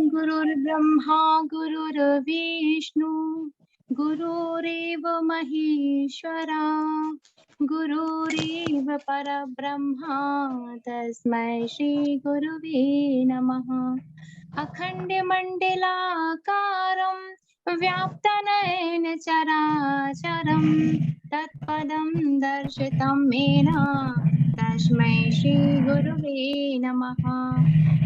गुरुर्ब्रह्मा गुरुर्विष्णु गुरुरेव महेश्वरा गुरुरेव परब्रह्मा तस्मै श्री गुरुवे नमः। अखण्डमण्डलाकारं व्याप्तनयन चराचरं तत्पदं दर्शितं येन तस्मै श्री गुरुवे नमः।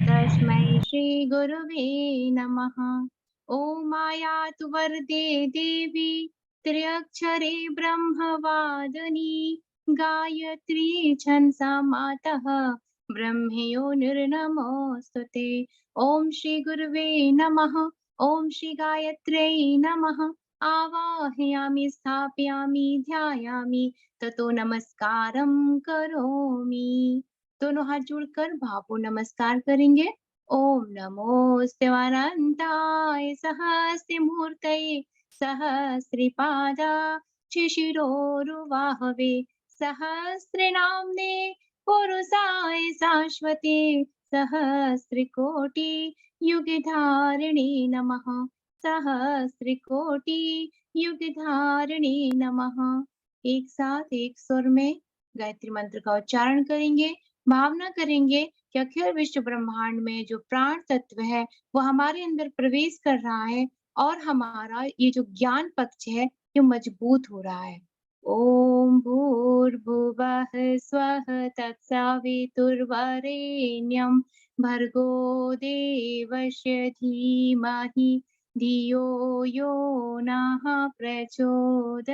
तस्मै श्री गुरुवे नमः। ॐ मायातु वरदे देवी त्र्यक्षरे ब्रह्मवादिनी गायत्री छंसा मातः ब्रह्मयो निर्नमोस्तुते। ॐ श्री गुरुवे नमः। ॐ श्री गायत्र्यै नमः। आवाहयामि स्थापयामि ध्यायामि ततो नमस्कारं करोमि। दोनों हाथ जोड़कर भावपूर्ण नमस्कार करेंगे। ओम नमोऽस्ते वारान्ताय सहस्रमूर्तये सहस्रपादाक्षिशिरोरुबाहवे सहस्रनाम्ने पुरुषाय शाश्वते सहस्रकोटि युगधारिणे नमः। सहस्रकोटि युगधारिणे नमः। एक साथ एक स्वर में गायत्री मंत्र का उच्चारण करेंगे। भावना करेंगे कि अखिल विश्व ब्रह्मांड में जो प्राण तत्व है वो हमारे अंदर प्रवेश कर रहा है और हमारा ये जो ज्ञान पक्ष है ये मजबूत हो रहा है। ओम भूर्भुवः स्वः तत्सवितुर्वरेण्यं भर्गो देवस्य धीमहि धियो यो नः प्रचोदयात्।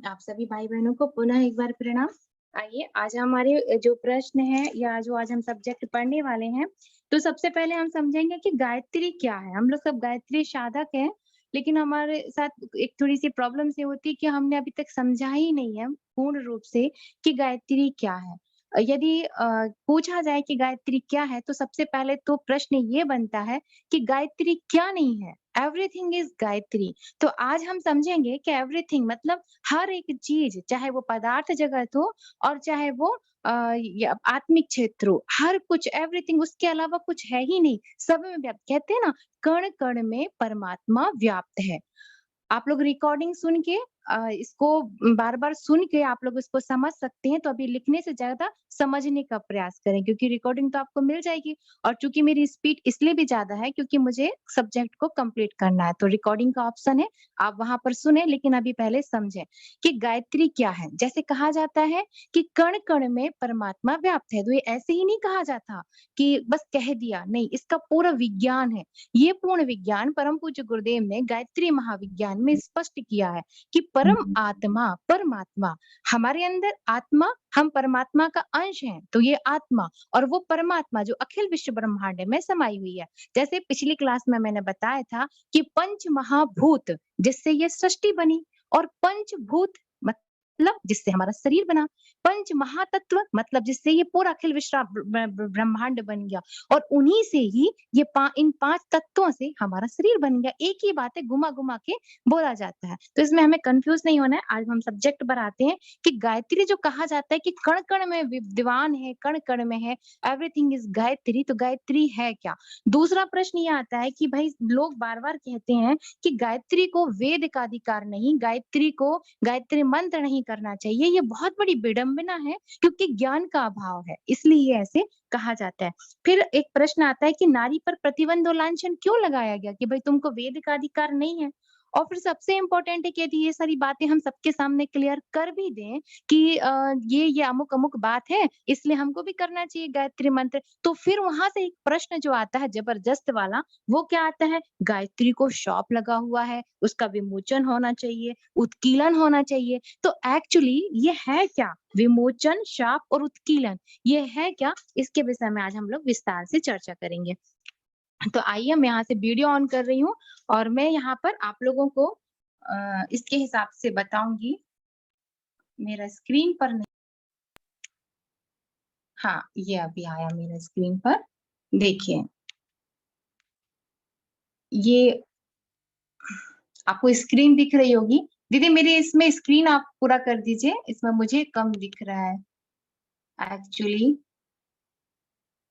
आप सभी भाई बहनों को पुनः एक बार प्रणाम। आइए आज हमारे जो प्रश्न है या जो आज हम सब्जेक्ट पढ़ने वाले हैं, तो सबसे पहले हम समझेंगे कि गायत्री क्या है। हम लोग सब गायत्री साधक हैं, लेकिन हमारे साथ एक थोड़ी सी प्रॉब्लम से होती है कि हमने अभी तक समझा ही नहीं है पूर्ण रूप से कि गायत्री क्या है। यदि पूछा जाए कि गायत्री क्या है, तो सबसे पहले तो प्रश्न ये बनता है कि गायत्री क्या नहीं है। Everything is Gayatri. तो आज हम समझेंगे कि एवरीथिंग मतलब हर एक चीज, चाहे वो पदार्थ जगत हो और चाहे वो आत्मिक क्षेत्र हो, हर कुछ एवरीथिंग, उसके अलावा कुछ है ही नहीं, सब में व्याप्त। कहते हैं ना, कण कण में परमात्मा व्याप्त है। आप लोग रिकॉर्डिंग सुन के इसको बार बार सुन के आप लोग इसको समझ सकते हैं। तो अभी लिखने से ज्यादा समझने का प्रयास करें, क्योंकि रिकॉर्डिंग तो आपको मिल जाएगी। और चूंकि मेरी स्पीड इसलिए भी ज्यादा है क्योंकि मुझे सब्जेक्ट को कंप्लीट करना है, तो रिकॉर्डिंग का ऑप्शन है, आप वहां पर सुने। लेकिन अभी पहले समझें कि गायत्री क्या है। जैसे कहा जाता है कि कण कण में परमात्मा व्याप्त है, तो ये ऐसे ही नहीं कहा जाता कि बस कह दिया, नहीं, इसका पूरा विज्ञान है। ये पूर्ण विज्ञान परम पूज्य गुरुदेव ने गायत्री महाविज्ञान में स्पष्ट किया है कि परम आत्मा परमात्मा, हमारे अंदर आत्मा, हम परमात्मा का अंश हैं, तो ये आत्मा और वो परमात्मा जो अखिल विश्व ब्रह्मांड में समाई हुई है। जैसे पिछली क्लास में मैंने बताया था कि पंच महाभूत जिससे ये सृष्टि बनी, और पंचभूत मतलब जिससे हमारा शरीर बना, पंच महातत्व मतलब जिससे ये पूरा अखिल विश्व ब्रह्मांड बन गया, और उन्हीं से ही ये इन 5 तत्वों से हमारा शरीर बन गया। एक ही बात है, घुमा घुमा के बोला जाता है, तो इसमें हमें कंफ्यूज नहीं होना है। आज हम सब्जेक्ट पर आते हैं कि गायत्री जो कहा जाता है कि कण कण में विद्वान है, कण कण में है, एवरीथिंग इज गायत्री, तो गायत्री है क्या। दूसरा प्रश्न ये आता है कि भाई लोग बार बार कहते हैं कि गायत्री को वेद का अधिकार नहीं, गायत्री को गायत्री मंत्र नहीं करना चाहिए। ये बहुत बड़ी विडंबना है, क्योंकि ज्ञान का अभाव है, इसलिए ऐसे कहा जाता है। फिर एक प्रश्न आता है कि नारी पर प्रतिबंध और लांछन क्यों लगाया गया, कि भाई तुमको वेद का अधिकार नहीं है। और फिर सबसे इम्पोर्टेंट है कि यदि ये सारी बातें हम सबके सामने क्लियर कर भी दें कि ये अमुक अमुक बात है, इसलिए हमको भी करना चाहिए गायत्री मंत्र, तो फिर वहां से एक प्रश्न जो आता है जबरदस्त वाला, वो क्या आता है, गायत्री को शाप लगा हुआ है, उसका विमोचन होना चाहिए, उत्कीलन होना चाहिए। तो एक्चुअली ये है क्या, विमोचन, शाप और उत्कीलन, ये है क्या, इसके विषय में आज हम लोग विस्तार से चर्चा करेंगे। तो आइए, मैं यहाँ से वीडियो ऑन कर रही हूँ और मैं यहाँ पर आप लोगों को इसके हिसाब से बताऊंगी। मेरा स्क्रीन पर नहीं, हाँ ये अभी आया मेरा स्क्रीन पर, देखिए ये आपको स्क्रीन दिख रही होगी। दीदी मेरी इसमें स्क्रीन आप पूरा कर दीजिए, इसमें मुझे कम दिख रहा है एक्चुअली।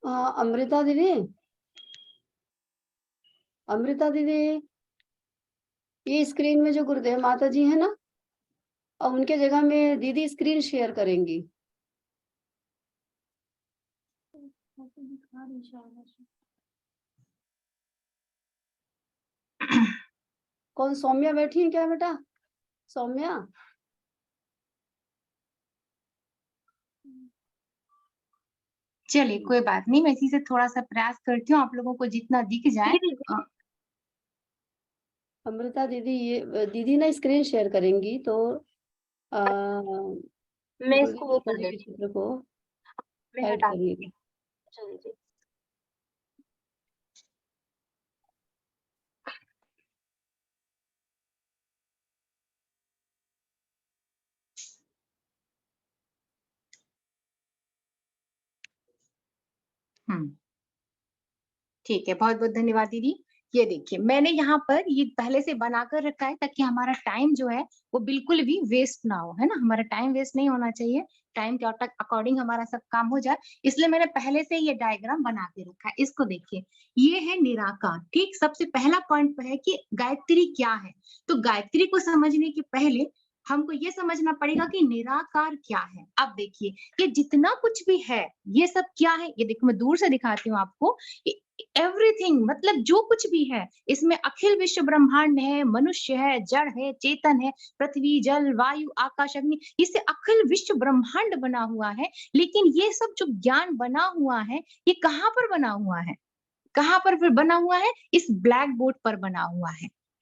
अमृता दीदी, अमृता दीदी, ये स्क्रीन में जो गुरुदेव माता जी है ना, अब उनके जगह में दीदी स्क्रीन शेयर करेंगी। कौन, सौम्या बैठी है क्या बेटा? सौम्या, चलिए कोई बात नहीं, मैं इसी से थोड़ा सा प्रयास करती हूँ आप लोगों को जितना दिख जाए। अमृता दीदी, ये दीदी ना स्क्रीन शेयर करेंगी, तो मैं इसको वो कर गुरुदेव के देती चित्र को हूँ, मैं ऐड हटा देती करिएगा। हूँ। चलिए। ठीक है, बहुत बहुत धन्यवाद दीदी। ये देखिए मैंने यहाँ पर ये पहले से बनाकर रखा है ताकि हमारा टाइम जो है वो बिल्कुल भी वेस्ट ना हो, है ना? हमारा टाइम वेस्ट नहीं होना चाहिए, टाइम के अकॉर्डिंग हमारा सब काम हो जाए, इसलिए मैंने पहले से ये डायग्राम बना के रखा है। इसको देखिए, ये है निराकार। ठीक, सबसे पहला पॉइंट पर है कि गायत्री क्या है। तो गायत्री को समझने के पहले हमको ये समझना पड़ेगा कि निराकार क्या है। अब देखिए, ये जितना कुछ भी है ये सब क्या है, ये देखो मैं दूर से दिखाती हूँ आपको। एवरीथिंग मतलब जो कुछ भी है, इसमें अखिल विश्व ब्रह्मांड है, मनुष्य है, जड़ है, चेतन है, पृथ्वी, जल, वायु, आकाश, अग्नि, इससे अखिल विश्व ब्रह्मांड बना हुआ है। लेकिन ये सब जो ज्ञान बना हुआ है, ये कहाँ पर बना हुआ है? कहाँ पर फिर बना हुआ है? इस ब्लैक बोर्ड पर बना हुआ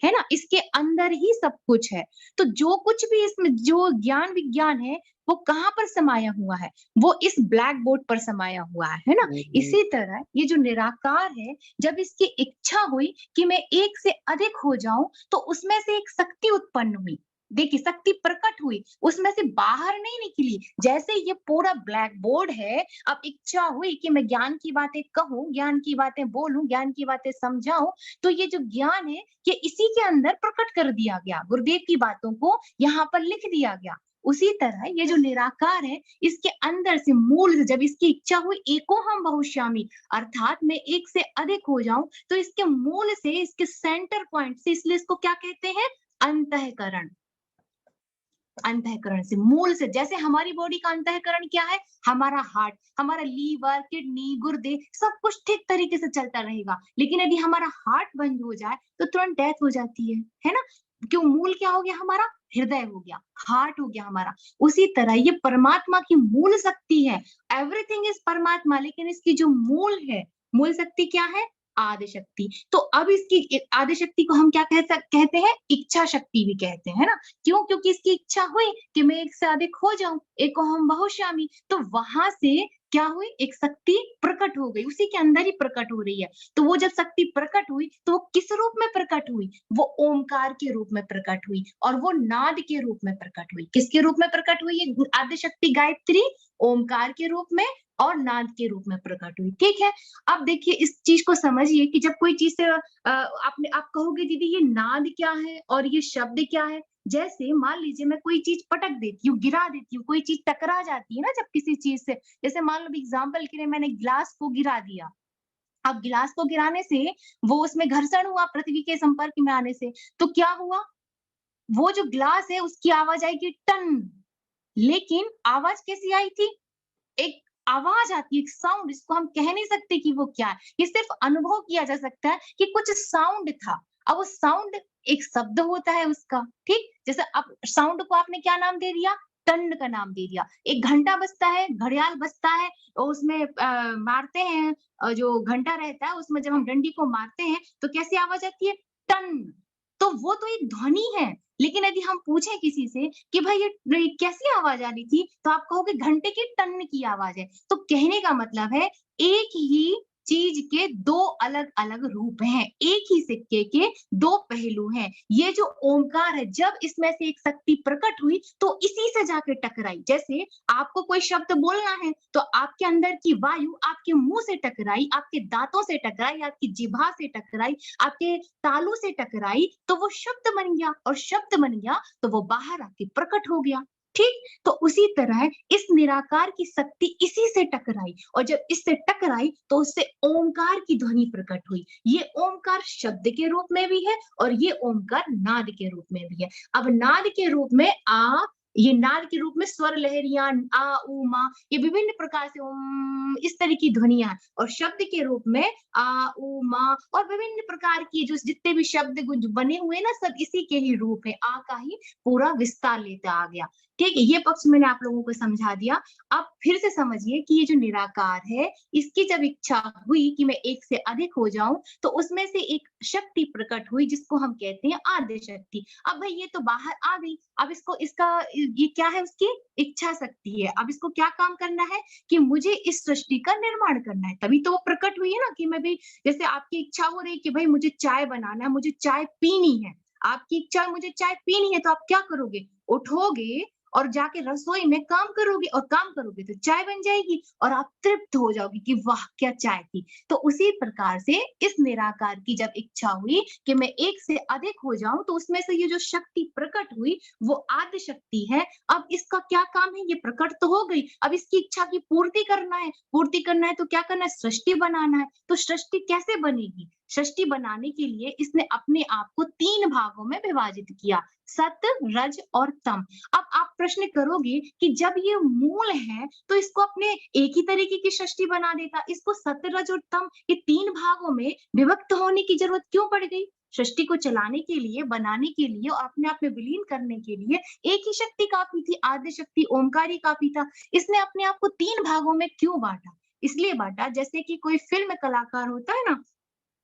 है ना? इसके अंदर ही सब कुछ है। तो जो कुछ भी इसमें जो ज्ञान विज्ञान है, वो कहाँ पर समाया हुआ है? वो इस ब्लैक बोर्ड पर समाया हुआ है ना? इसी तरह ये जो निराकार है, जब इसकी इच्छा हुई कि मैं एक से अधिक हो जाऊं, तो उसमें से एक शक्ति उत्पन्न हुई। देखिए, शक्ति प्रकट हुई, उसमें से बाहर नहीं निकली। जैसे ये पूरा ब्लैक बोर्ड है, अब इच्छा हुई कि मैं ज्ञान की बातें कहूं, ज्ञान की बातें बोलूं, ज्ञान की बातें समझाऊं, तो ये जो ज्ञान है ये इसी के अंदर प्रकट कर दिया गया, गुरुदेव की बातों को यहाँ पर लिख दिया गया। उसी तरह ये जो निराकार है, इसके अंदर से मूल से जब इसकी इच्छा हुई एको हम बहुश्यामी, अर्थात मैं एक से अधिक हो जाऊं, तो इसके मूल से, इसके सेंटर पॉइंट से, इसलिए इसको क्या कहते हैं? अंतःकरण। अंतःकरण से, मूल से, जैसे हमारी बॉडी का अंतःकरण क्या है? हमारा हार्ट, हमारा लीवर, किडनी, गुर्दे, सब कुछ ठीक तरीके से चलता रहेगा। लेकिन यदि हमारा हार्ट बंद हो जाए तो तुरंत डेथ हो जाती है ना? क्यों? मूल क्या हो गया हमारा? हृदय हो गया, हार्ट हो गया हमारा। उसी तरह ये परमात्मा की मूल शक्ति है। एवरीथिंग इज परमात्मा, लेकिन इसकी जो मूल है, मूल शक्ति क्या है? आदि शक्ति। तो अब इसकी आदि शक्ति को हम क्या कहते हैं? इच्छा शक्ति भी कहते हैं, है ना? क्यों? क्योंकि इसकी इच्छा हुई कि मैं एक से अधिक हो जाऊं, एको हम बहुश्यामी, तो वहां से क्या हुई? एक शक्ति प्रकट हो गई, उसी के अंदर ही प्रकट हो रही है। तो वो जब शक्ति प्रकट हुई तो वो किस रूप में प्रकट हुई? वो ओमकार के रूप में प्रकट हुई, और वो नाद के रूप में प्रकट हुई। किसके रूप में प्रकट हुई? ये आदि शक्ति गायत्री ओमकार के रूप में और नाद के रूप में प्रकट हुई। ठीक है, अब देखिए इस चीज को समझिए कि जब कोई चीज से आप कहोगे दीदी ये नाद क्या है और ये शब्द क्या है? जैसे मान लीजिए मैं कोई चीज पटक देती हूँ, गिरा देती हूँ, कोई चीज टकरा जाती है ना जब किसी चीज से, जैसे मान लो एग्जाम्पल के लिए मैंने गिलास को गिरा दिया। अब गिलास को गिराने से वो उसमें घर्षण हुआ पृथ्वी के संपर्क में आने से, तो क्या हुआ? वो जो गिलास है उसकी आवाज आएगी टन। लेकिन आवाज कैसी आई थी? एक आवाज आती है, एक साउंड, इसको हम कह नहीं सकते कि वो क्या है, ये सिर्फ अनुभव किया जा सकता है कि कुछ साउंड था। अब वो साउंड एक शब्द होता है उसका, ठीक? जैसे अब साउंड को आपने क्या नाम दे दिया? टन का नाम दे दिया। एक घंटा बजता है, घड़ियाल बजता है, और उसमें मारते हैं, जो घंटा रहता है उसमें जब हम डंडी को मारते हैं तो कैसी आवाज आती है? टन। तो वो तो एक ध्वनि है। लेकिन यदि हम पूछें किसी से कि भाई ये कैसी आवाज आ रही थी, तो आप कहोगे घंटे की टन की आवाज है। तो कहने का मतलब है एक ही चीज के दो अलग अलग रूप हैं, एक ही सिक्के के दो पहलू हैं। ये जो ओमकार है, जब इसमें से एक शक्ति प्रकट हुई तो इसी से जाके टकराई। जैसे आपको कोई शब्द बोलना है तो आपके अंदर की वायु आपके मुंह से टकराई, आपके दांतों से टकराई, आपकी जिह्वा से टकराई, आपके तालू से टकराई, तो वो शब्द बन गया, और शब्द बन गया तो वो बाहर आके प्रकट हो गया। ठीक। तो उसी तरह इस निराकार की शक्ति इसी से टकराई, और जब इससे टकराई तो उससे ओंकार की ध्वनि प्रकट हुई। ये ओंकार शब्द के रूप में भी है और ये ओंकार नाद के रूप में भी है। अब नाद के रूप में ये नाद के रूप में स्वर लहरियां आ उ मा, ये विभिन्न प्रकार से इस तरह की ध्वनियां हैं। और शब्द के रूप में आ उ मा और विभिन्न प्रकार की जो जितने भी शब्द गुंज बने हुए ना, सब इसी के ही रूप है। आ का ही पूरा विस्तार लेता आ गया। ठीक है, ये पक्ष मैंने आप लोगों को समझा दिया। अब फिर से समझिए कि ये जो निराकार है, इसकी जब इच्छा हुई कि मैं एक से अधिक हो जाऊं, तो उसमें से एक शक्ति प्रकट हुई जिसको हम कहते हैं आद्य शक्ति। अब भाई ये तो बाहर आ गई, अब इसको इसका ये क्या है, उसकी इच्छा शक्ति है। अब इसको क्या काम करना है कि मुझे इस सृष्टि का निर्माण करना है, तभी तो वो प्रकट हुई है ना। कि मैं भी, जैसे आपकी इच्छा हो रही कि भाई मुझे चाय बनाना है, मुझे चाय पीनी है, आपकी इच्छा है मुझे चाय पीनी है, तो आप क्या करोगे, उठोगे और जाके रसोई में काम करोगे, और काम करोगे तो चाय बन जाएगी और आप तृप्त हो जाओगे कि वाह क्या चाय थी। तो उसी प्रकार से इस निराकार की जब इच्छा हुई कि मैं एक से अधिक हो जाऊं, तो उसमें से ये जो शक्ति प्रकट हुई वो आद्य शक्ति है। अब इसका क्या काम है, ये प्रकट तो हो गई, अब इसकी इच्छा की पूर्ति करना है। पूर्ति करना है तो क्या करना है, सृष्टि बनाना है। तो सृष्टि कैसे बनेगी, सृष्टि बनाने के लिए इसने अपने आप को 3 भागों में विभाजित किया, सत, रज और तम। अब आप प्रश्न करोगे कि जब ये मूल है तो इसको अपने एक ही तरीके की सृष्टि बना देता, इसको सत, रज और तम ये 3 भागों में विभक्त होने की जरूरत क्यों पड़ गई। सृष्टि को चलाने के लिए, बनाने के लिए और अपने आप में विलीन करने के लिए एक ही शक्ति काफी थी, आद्य शक्ति ओंकार ही काफी था। इसने अपने आप को 3 भागों में क्यों बांटा, इसलिए बांटा जैसे कि कोई फिल्म कलाकार होता है ना,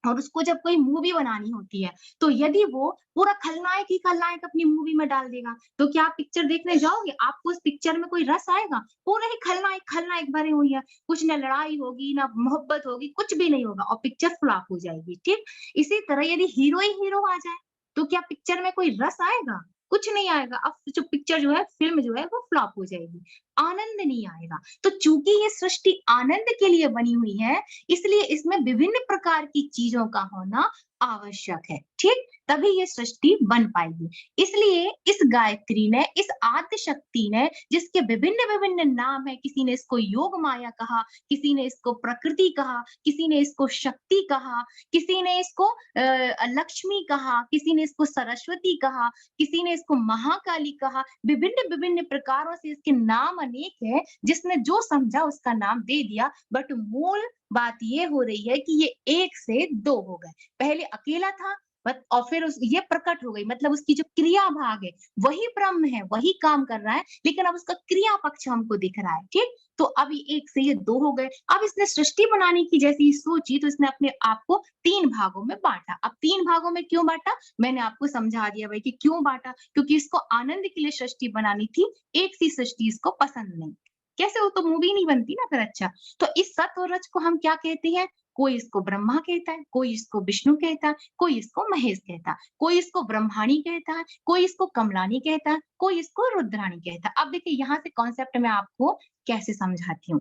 और उसको जब कोई मूवी बनानी होती है, तो यदि वो पूरा खलनायक ही खलनायक अपनी मूवी में डाल देगा, तो क्या आप पिक्चर देखने जाओगे, आपको उस पिक्चर में कोई रस आएगा। पूरे ही खलनायक खलनायक भरे हुई है, कुछ ना लड़ाई होगी ना मोहब्बत होगी, कुछ भी नहीं होगा और पिक्चर फ्लॉप हो जाएगी। ठीक, इसी तरह यदि हीरो ही हीरो आ जाए, तो क्या पिक्चर में कोई रस आएगा, कुछ नहीं आएगा। अब जो पिक्चर जो है, फिल्म जो है वो फ्लॉप हो जाएगी, आनंद नहीं आएगा। तो चूंकि ये सृष्टि आनंद के लिए बनी हुई है, इसलिए इसमें विभिन्न प्रकार की चीजों का होना आवश्यक है। ठीक, तभी ये सृष्टि बन पाएगी। इसलिए इस गायत्री ने, इस आद्य शक्ति ने, जिसके विभिन्न विभिन्न नाम है, किसी ने इसको योग माया कहा, किसी ने इसको प्रकृति कहा, किसी ने इसको शक्ति कहा, किसी ने इसको लक्ष्मी कहा, किसी ने इसको सरस्वती कहा, किसी ने इसको महाकाली कहा। विभिन्न विभिन्न प्रकारों से इसके नाम अनेक है, जिसने जो समझा उसका नाम दे दिया। बट मूल बात ये हो रही है कि ये 1 से 2 हो गए। पहले अकेला था और फिर ये प्रकट हो गई, मतलब उसकी जो क्रिया भाग है वही ब्रह्म है, वही काम कर रहा है, लेकिन अब उसका क्रिया पक्ष हमको दिख रहा है। ठीक, तो अभी 1 से ये 2 हो गए। अब इसने सृष्टि बनाने की जैसी ही सोची, तो इसने अपने आप को 3 भागों में बांटा। अब 3 भागों में क्यों बांटा, मैंने आपको समझा दिया भाई कि क्यों बांटा, क्योंकि इसको आनंद के लिए सृष्टि बनानी थी, एक सी सृष्टि इसको पसंद नहीं। कैसे, वो तो मूवी नहीं बनती ना फिर। अच्छा, तो इस सत और रज को हम क्या कहते हैं, कोई इसको ब्रह्मा कहता है, कोई इसको विष्णु कहता है, कोई इसको महेश कहता है, कोई इसको ब्रह्माणी कहता है, कोई इसको कमलानी कहता है, कोई इसको रुद्राणी कहता है। अब देखिए यहाँ से कॉन्सेप्ट मैं आपको कैसे समझाती हूँ।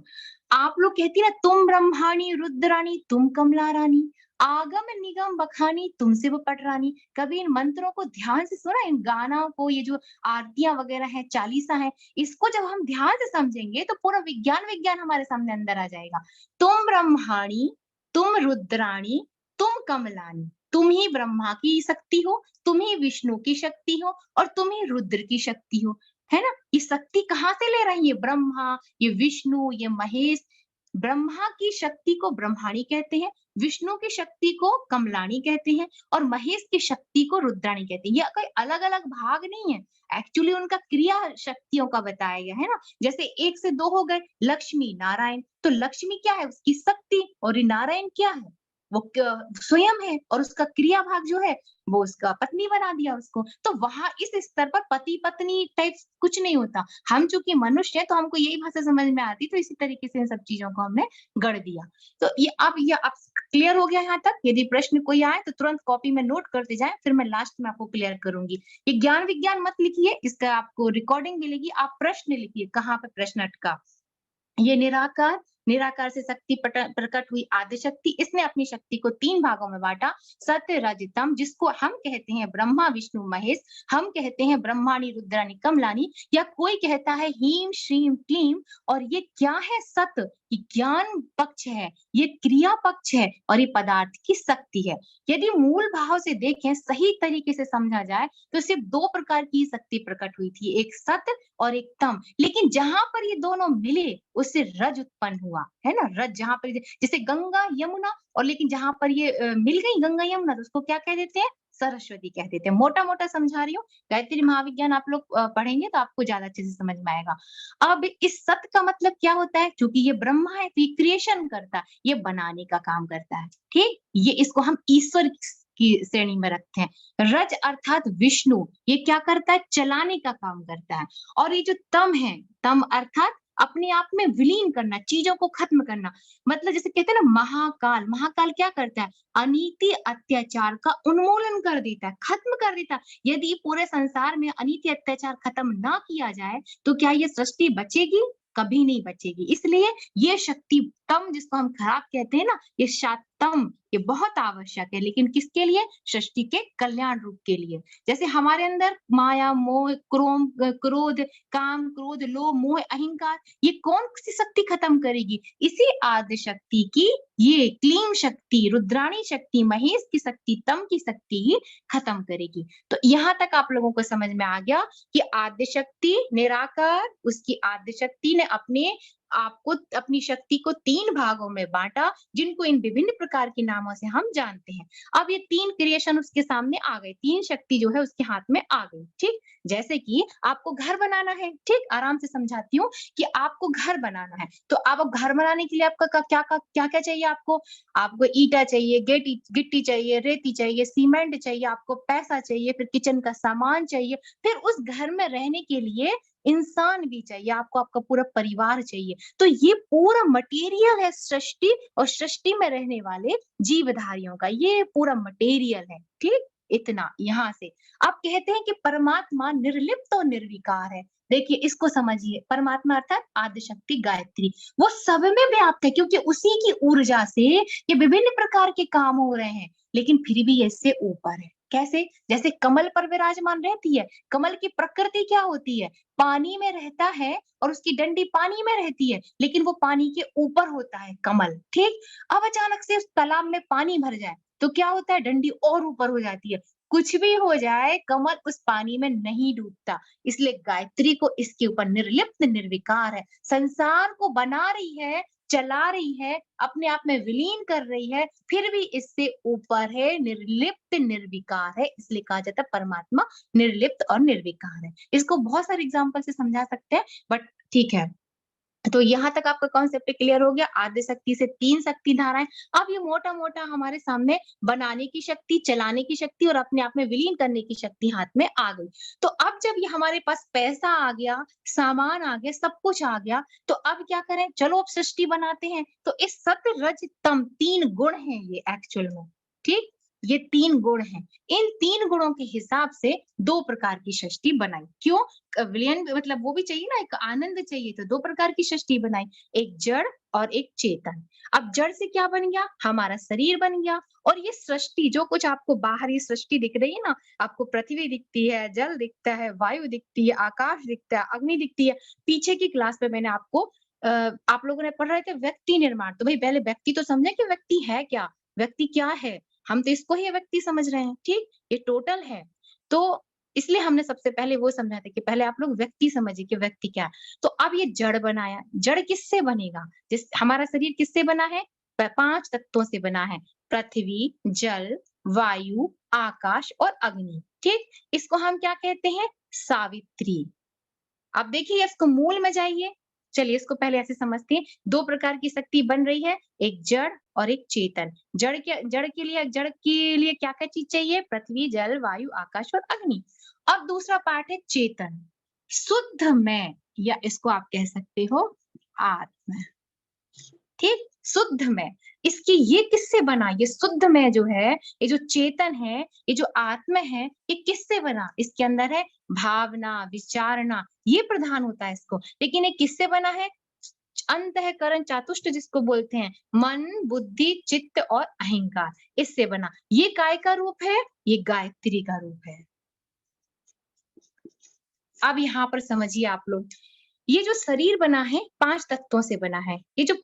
आप लोग कहती ना, तुम ब्रह्माणी रुद्राणी तुम कमला रानी, आगम निगम बखानी तुमसे वो पटरानी। कभी इन मंत्रों को ध्यान से सुना, इन गानों को, ये जो आरतियां वगैरह है, चालीसा है, इसको जब हम ध्यान से समझेंगे तो पूरा विज्ञान विज्ञान हमारे सामने अंदर आ जाएगा। तुम ब्रह्माणी, तुम रुद्राणी, तुम कमलानी, तुम ही ब्रह्मा की शक्ति हो, तुम ही विष्णु की शक्ति हो और तुम ही रुद्र की शक्ति हो। है ना, ये शक्ति कहाँ से ले रही है, ब्रह्मा, ये विष्णु, ये महेश। ब्रह्मा की शक्ति को ब्रह्माणी कहते हैं, विष्णु की शक्ति को कमलानी कहते हैं और महेश की शक्ति को रुद्राणी कहते हैं। ये कोई अलग अलग भाग नहीं है, एक्चुअली उनका क्रिया शक्तियों का बताया गया है ना। जैसे 1 से 2 हो गए, लक्ष्मी नारायण, तो लक्ष्मी क्या है, उसकी शक्ति, और ये नारायण क्या है, वो स्वयं है, और उसका क्रिया भाग जो है वो उसका पत्नी बना दिया उसको। तो वहां इस स्तर पर पति पत्नी टाइप कुछ नहीं होता। हम चूंकि मनुष्य है तो हमको यही भाषा समझ में आती, तो इसी तरीके से इन सब चीजों को हमने गढ़ दिया। तो ये अब क्लियर हो गया यहाँ तक। यदि प्रश्न कोई आए तो तुरंत कॉपी में नोट करते जाएं, फिर मैं लास्ट में आपको क्लियर करूंगी। ये ज्ञान विज्ञान मत लिखिए, इसका आपको रिकॉर्डिंग मिलेगी, आप प्रश्न लिखिए, कहाँ पे प्रश्न अटका। ये निराकार निराकार से शक्ति प्रकट हुई आदि शक्ति, इसने अपनी शक्ति को 3 भागों में बांटा, सत्य रज तम, जिसको हम कहते हैं ब्रह्मा विष्णु महेश, हम कहते हैं ब्रह्माणी रुद्राणी कमलानी, या कोई कहता है हीम श्रीम क्लीम। और ये क्या है? सत्य, ये ज्ञान पक्ष है, ये क्रिया पक्ष है, और ये पदार्थ की शक्ति है। यदि मूल भाव से देखें, सही तरीके से समझा जाए, तो सिर्फ 2 प्रकार की शक्ति प्रकट हुई थी, एक सत्य और एक तम। लेकिन जहां पर ये दोनों मिले, उससे रज उत्पन्न हुआ, है ना। रज जहां पर, जैसे गंगा यमुना, और लेकिन जहां पर ये मिल गई गंगा यमुना, तो उसको क्या कह देते हैं? सरस्वती कह देते हैं। मोटा मोटा समझा रही हूँ, गायत्री महाविज्ञान आप लोग पढ़ेंगे तो आपको ज्यादा अच्छे से समझ में आएगा। अब इस सत्य का मतलब क्या होता है? क्योंकि ये ब्रह्मा है, तो ये क्रिएशन करता है, ये बनाने का काम करता है, ठीक। ये इसको हम ईश्वर की श्रेणी में रखते हैं। रज अर्थात विष्णु, ये क्या करता है? चलाने का काम करता है। और ये जो तम है, तम अर्थात अपने आप में विलीन करना, चीजों को खत्म करना। मतलब जैसे कहते हैं ना महाकाल, महाकाल क्या करता है? अनीति अत्याचार का उन्मूलन कर देता है, खत्म कर देता है। यदि पूरे संसार में अनीति अत्याचार खत्म ना किया जाए, तो क्या ये सृष्टि बचेगी? कभी नहीं बचेगी। इसलिए ये शक्ति तम, जिसको हम खराब कहते हैं ना, ये शातम, ये बहुत आवश्यक है। लेकिन किसके लिए? सृष्टि के कल्याण रूप के लिए। जैसे हमारे अंदर माया, मोह, क्रोध, काम, क्रोध, लोभ, मोह, अहंकार, ये कौन सी शक्ति खत्म करेगी? इसी आदि शक्ति की ये क्लीम शक्ति, रुद्राणी शक्ति, महेश की शक्ति, तम की शक्ति ही खत्म करेगी। तो यहाँ तक आप लोगों को समझ में आ गया कि आद्य शक्ति निराकार, उसकी आद्य शक्ति ने अपने आपको, अपनी शक्ति को 3 भागों में बांटा, जिनको इन विभिन्न प्रकार के नामों से हम जानते हैं। अब ये 3 क्रिएशन उसके सामने आ गए, 3 शक्ति जो है उसके हाथ में आ गई, ठीक। जैसे कि आपको घर बनाना है, ठीक, आराम से समझाती हूँ कि आपको घर बनाना है, तो अब घर बनाने के लिए आपका क्या क्या चाहिए? आपको ईटा चाहिए, गिट्टी चाहिए, रेती चाहिए, सीमेंट चाहिए, आपको पैसा चाहिए, फिर किचन का सामान चाहिए, फिर उस घर में रहने के लिए इंसान भी चाहिए, आपको आपका पूरा परिवार चाहिए। तो ये पूरा मटेरियल है सृष्टि, और सृष्टि में रहने वाले जीवधारियों का ये पूरा मटेरियल है, ठीक। इतना यहाँ से आप कहते हैं कि परमात्मा निर्लिप्त और निर्विकार है। देखिए इसको समझिए, परमात्मा अर्थात आदि शक्ति गायत्री, वो सब में व्याप्त है, क्योंकि उसी की ऊर्जा से ये विभिन्न प्रकार के काम हो रहे हैं। लेकिन फिर भी ये इससे ऊपर है। कैसे? जैसे कमल पर विराजमान रहती है, कमल की प्रकृति क्या होती है? पानी में रहता है, और उसकी डंडी पानी में रहती है, लेकिन वो पानी के ऊपर होता है कमल, ठीक। अब अचानक से उस तालाब में पानी भर जाए, तो क्या होता है? डंडी और ऊपर हो जाती है। कुछ भी हो जाए, कमल उस पानी में नहीं डूबता। इसलिए गायत्री को इसके ऊपर निर्लिप्त निर्विकार है, संसार को बना रही है, चला रही है, अपने आप में विलीन कर रही है, फिर भी इससे ऊपर है, निर्लिप्त निर्विकार है। इसलिए कहा जाता है परमात्मा निर्लिप्त और निर्विकार है। इसको बहुत सारे एग्जाम्पल से समझा सकते हैं, बट ठीक है। तो यहाँ तक आपका कॉन्सेप्ट क्लियर हो गया। आद्य शक्ति से 3 शक्ति धाराएं। अब ये मोटा मोटा हमारे सामने बनाने की शक्ति, चलाने की शक्ति और अपने आप में विलीन करने की शक्ति हाथ में आ गई। तो अब जब ये हमारे पास पैसा आ गया, सामान आ गया, सब कुछ आ गया, तो अब क्या करें? चलो अब सृष्टि बनाते हैं। तो इस सत्य रज तम 3 गुण हैं ये एक्चुअल में, ठीक। ये 3 गुण हैं। इन 3 गुणों के हिसाब से 2 प्रकार की सृष्टि बनाई। क्यों? विलयन मतलब वो भी चाहिए ना, एक आनंद चाहिए, तो 2 प्रकार की सृष्टि बनाई, एक जड़ और एक चेतन। अब जड़ से क्या बन गया? हमारा शरीर बन गया। और ये सृष्टि जो कुछ आपको बाहर ये सृष्टि दिख रही है ना, आपको पृथ्वी दिखती है, जल दिखता है, वायु दिखती है, आकाश दिखता है, अग्नि दिखती है। पीछे की क्लास में मैंने आपको आप लोगों ने पढ़ रहे थे व्यक्ति निर्माण, तो भाई पहले व्यक्ति तो समझे कि व्यक्ति है क्या, व्यक्ति क्या है। हम तो इसको ही व्यक्ति समझ रहे हैं, ठीक। ये टोटल है। तो इसलिए हमने सबसे पहले वो समझा था कि पहले आप लोग व्यक्ति समझिए कि व्यक्ति क्या है। तो अब ये जड़ बनाया, जड़ किससे बनेगा? जिस हमारा शरीर किससे बना है? 5 तत्वों से बना है, पृथ्वी, जल, वायु, आकाश और अग्नि, ठीक। इसको हम क्या कहते हैं? सावित्री। अब देखिए इसको मूल में जाइए। चलिए इसको पहले ऐसे समझते हैं। 2 प्रकार की शक्ति बन रही है, एक जड़ और एक चेतन। जड़ के लिए क्या-क्या चीज चाहिए? पृथ्वी, जल, वायु, आकाश और अग्नि। अब दूसरा पार्ट है चेतन, शुद्ध में, या इसको आप कह सकते हो आत्मा, ठीक। शुद्ध में, इसकी ये किससे बना? ये शुद्ध में जो है, ये जो चेतन है, ये जो आत्मा है, ये किससे बना? इसके अंदर है भावना, विचारना, ये प्रधान होता है इसको। लेकिन ये किससे बना है? अंतःकरण चातुष्ट जिसको बोलते हैं, मन, बुद्धि, चित्त और अहंकार, इससे बना। ये काय का रूप है? ये गायत्री का रूप है। अब यहाँ पर समझिए आप लोग, ये जो शरीर बना है 5 तत्वों से बना है। ये जो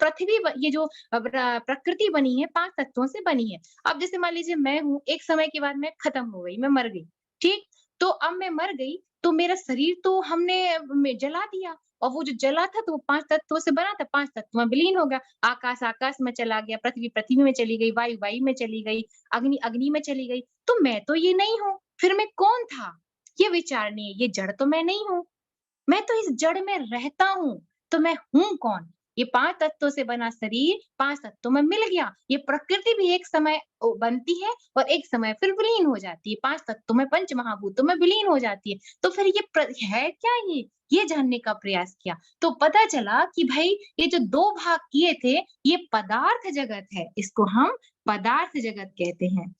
ये जो प्रकृति बनी है 5 तत्वों से बनी है। अब जैसे मान लीजिए मैं हूँ, एक समय के बाद मैं खत्म हो गई, मैं मर गई, ठीक? तो अब मैं मर गई, तो मेरा शरीर तो हमने में जला दिया, और वो जो जला था तो वो 5 तत्वों से बना था, 5 तत्व में विलीन हो गया। आकाश आकाश में चला गया, पृथ्वी पृथ्वी में चली गई, वायु वायु में चली गई, अग्नि अग्नि में चली गई। तो मैं तो ये नहीं हूँ, फिर मैं कौन था? ये विचारनीय है, ये जड़ तो मैं नहीं हूँ। मैं तो इस जड़ में रहता हूँ, तो मैं हूँ कौन? ये 5 तत्वों से बना शरीर 5 तत्वों में मिल गया। ये प्रकृति भी एक समय बनती है और एक समय फिर विलीन हो जाती है। 5 तत्वों में, पंच महाभूतों में विलीन हो जाती है। तो फिर ये है क्या ये? ये जानने का प्रयास किया, तो पता चला कि भाई ये जो 2 भाग किए थे, ये पदार्थ जगत है। इसको हम पदार्थ जगत कहते हैं।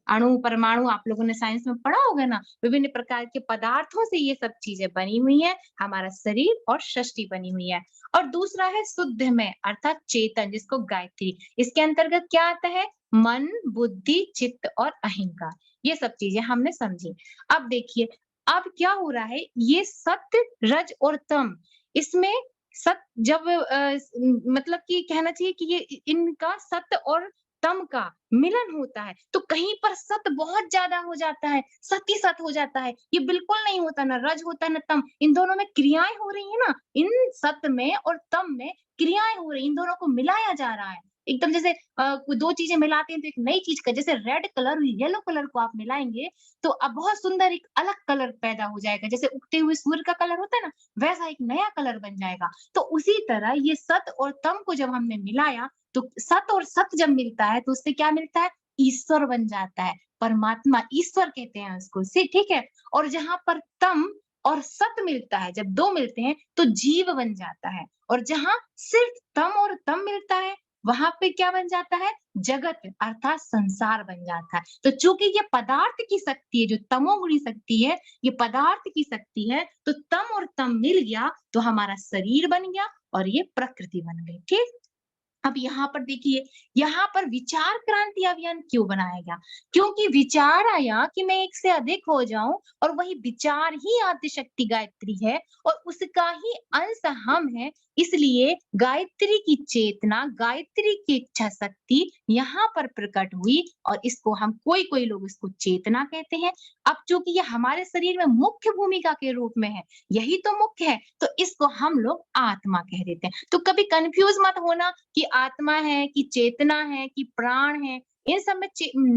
अणु, परमाणु आप लोगों ने साइंस में पढ़ा होगा ना, विभिन्न प्रकार के पदार्थों से ये सब चीजें बनी हुई है, हमारा शरीर और सृष्टि बनी हुई है। और दूसरा है शुद्ध में अर्थात चेतन, जिसको गायत्री, इसके अंतर्गत क्या आता है? मन, बुद्धि, चित्त और अहंकार, ये सब चीजें हमने समझी। अब देखिए, अब क्या हो रहा है, ये सत्य, रज और तम, इसमें सत्य जब मतलब कि कहना चाहिए कि ये इनका सत्य और तम का मिलन होता है, तो कहीं पर सत बहुत ज्यादा हो जाता है, सत ही सत हो जाता है। ये बिल्कुल नहीं होता, ना रज होता है ना तम। इन दोनों में क्रियाएं हो रही है ना, इन सत में और तम में क्रियाएं हो रही, इन दोनों को मिलाया जा रहा है। एकदम जैसे 2 चीजें मिलाते हैं तो एक नई चीज का, जैसे रेड कलर और येलो कलर को आप मिलाएंगे तो अब बहुत सुंदर एक अलग कलर पैदा हो जाएगा। जैसे उगते हुए सूर्य का कलर होता है ना, वैसा एक नया कलर बन जाएगा। तो उसी तरह ये सत और तम को जब हमने मिलाया, तो सत और सत जब मिलता है तो उससे क्या मिलता है? ईश्वर बन जाता है, परमात्मा, ईश्वर कहते हैं उसको, से ठीक है। और जहां पर तम और सत मिलता है, जब 2 मिलते हैं तो जीव बन जाता है। और जहां सिर्फ तम और तम मिलता है, वहां पे क्या बन जाता है? जगत अर्थात संसार बन जाता है। तो चूंकि ये पदार्थ की शक्ति है, जो तमोगुणी शक्ति है, ये पदार्थ की शक्ति है, तो तम और तम मिल गया तो हमारा शरीर बन गया और ये प्रकृति बन गई, ठीक? अब यहाँ पर देखिए, यहाँ पर विचार क्रांति अभियान क्यों बनाया गया? क्योंकि विचार आया कि मैं एक से अधिक हो जाऊं, और वही विचार ही आद्यशक्ति गायत्री है और उसका ही अंश हम है। इसलिए गायत्री की चेतना, गायत्री की इच्छा शक्ति यहाँ पर प्रकट हुई, और इसको हम कोई कोई लोग इसको चेतना कहते हैं। अब चूंकि ये हमारे शरीर में मुख्य भूमिका के रूप में है, यही तो मुख्य है, तो इसको हम लोग आत्मा कह देते हैं। तो कभी कंफ्यूज मत होना कि आत्मा है कि चेतना है कि प्राण है, इन सब में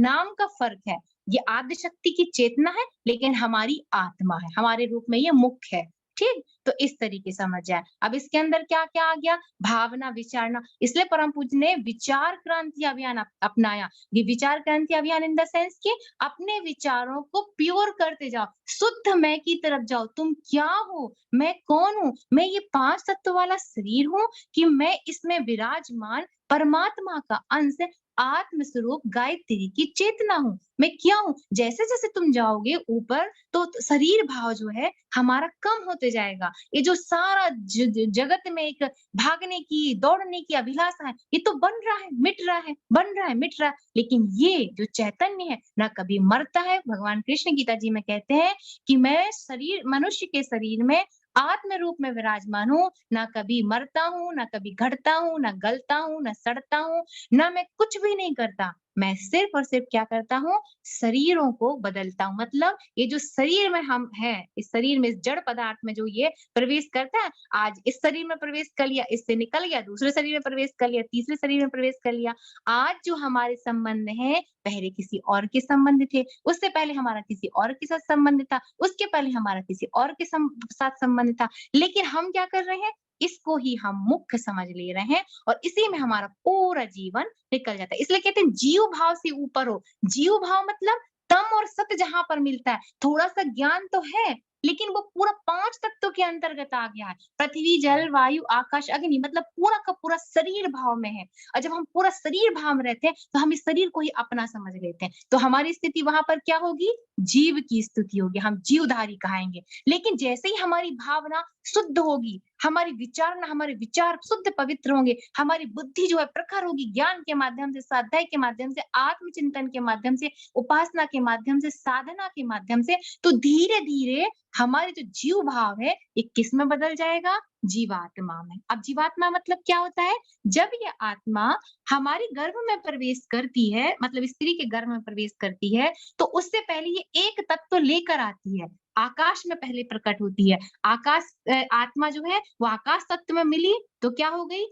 नाम का फर्क है। ये आद्य शक्ति की चेतना है, लेकिन हमारी आत्मा है, हमारे रूप में ये मुख्य है, ठीक? तो इस तरीके समझ जाए। अब इसके अंदर क्या क्या आ गया? भावना, विचारना। इसलिए परम पूज्य ने विचार क्रांति अभियान अपनाया। ये विचार क्रांति अभियान इन द सेंस कि अपने विचारों को प्योर करते जाओ, शुद्ध मैं की तरफ जाओ। तुम क्या हो? मैं कौन हूँ? मैं ये 5 तत्व वाला शरीर हूँ कि मैं इसमें विराजमान परमात्मा का अंश, आत्म स्वरूप गायत्री की चेतना हूँ। मैं क्या हूँ? जैसे जैसे तुम जाओगे ऊपर, तो शरीर भाव जो है हमारा कम होते जाएगा। ये जो सारा जगत में एक भागने की, दौड़ने की अभिलाषा है, ये तो बन रहा है, मिट रहा है, बन रहा है, मिट रहा है। लेकिन ये जो चैतन्य है ना कभी मरता है। भगवान कृष्ण गीता जी में कहते हैं कि मैं शरीर, मनुष्य के शरीर में आत्म रूप में विराजमान हूँ, ना कभी मरता हूँ, ना कभी घटता हूँ, ना गलता हूँ, ना सड़ता हूँ, ना मैं कुछ भी नहीं करता। मैं सिर्फ और सिर्फ क्या करता हूँ? शरीरों को बदलता हूँ। मतलब ये जो शरीर में हम हैं, इस शरीर में, इस जड़ पदार्थ में जो ये प्रवेश करता है, आज इस शरीर में प्रवेश कर लिया, इससे निकल गया, दूसरे शरीर में प्रवेश कर लिया, तीसरे शरीर में प्रवेश कर लिया। आज जो हमारे संबंध है, पहले किसी और के संबंध थे, उससे पहले हमारा किसी और के साथ संबंध था, उसके पहले हमारा किसी और के साथ संबंध था। लेकिन हम क्या कर रहे हैं? इसको ही हम मुख्य समझ ले रहे हैं, और इसी में हमारा पूरा जीवन निकल जाता है। इसलिए कहते हैं जीव भाव से ऊपर हो। जीव भाव मतलब तम और सत जहां पर मिलता है, थोड़ा सा ज्ञान तो है, लेकिन वो पूरा 5 तत्वों के अंतर्गत आ गया है। पृथ्वी, जल, वायु, आकाश, अग्नि, मतलब पूरा का पूरा शरीर भाव में है। और जब हम पूरा शरीर भाव में रहते हैं, तो हम इस शरीर को ही अपना समझ लेते हैं। तो हमारी स्थिति वहां पर क्या होगी? जीव की स्थिति होगी, हम जीवधारी कहाएंगे। लेकिन जैसे ही हमारी भावना शुद्ध होगी, हमारी विचार ना, हमारे विचार शुद्ध पवित्र होंगे, हमारी बुद्धि जो है प्रखर होगी ज्ञान के माध्यम से, स्वाध्याय के माध्यम से, आत्मचिंतन के माध्यम से, उपासना के माध्यम से, साधना के माध्यम से, तो धीरे धीरे हमारे जो जीव भाव है ये किस में बदल जाएगा? जीवात्मा में। अब जीवात्मा मतलब क्या होता है? जब ये आत्मा हमारे गर्भ में प्रवेश करती है, मतलब स्त्री के गर्भ में प्रवेश करती है, तो उससे पहले ये एक तत्व लेकर आती है, आकाश में पहले प्रकट होती है। आकाश आत्मा जो है वो आकाश तत्व में मिली तो क्या हो गई?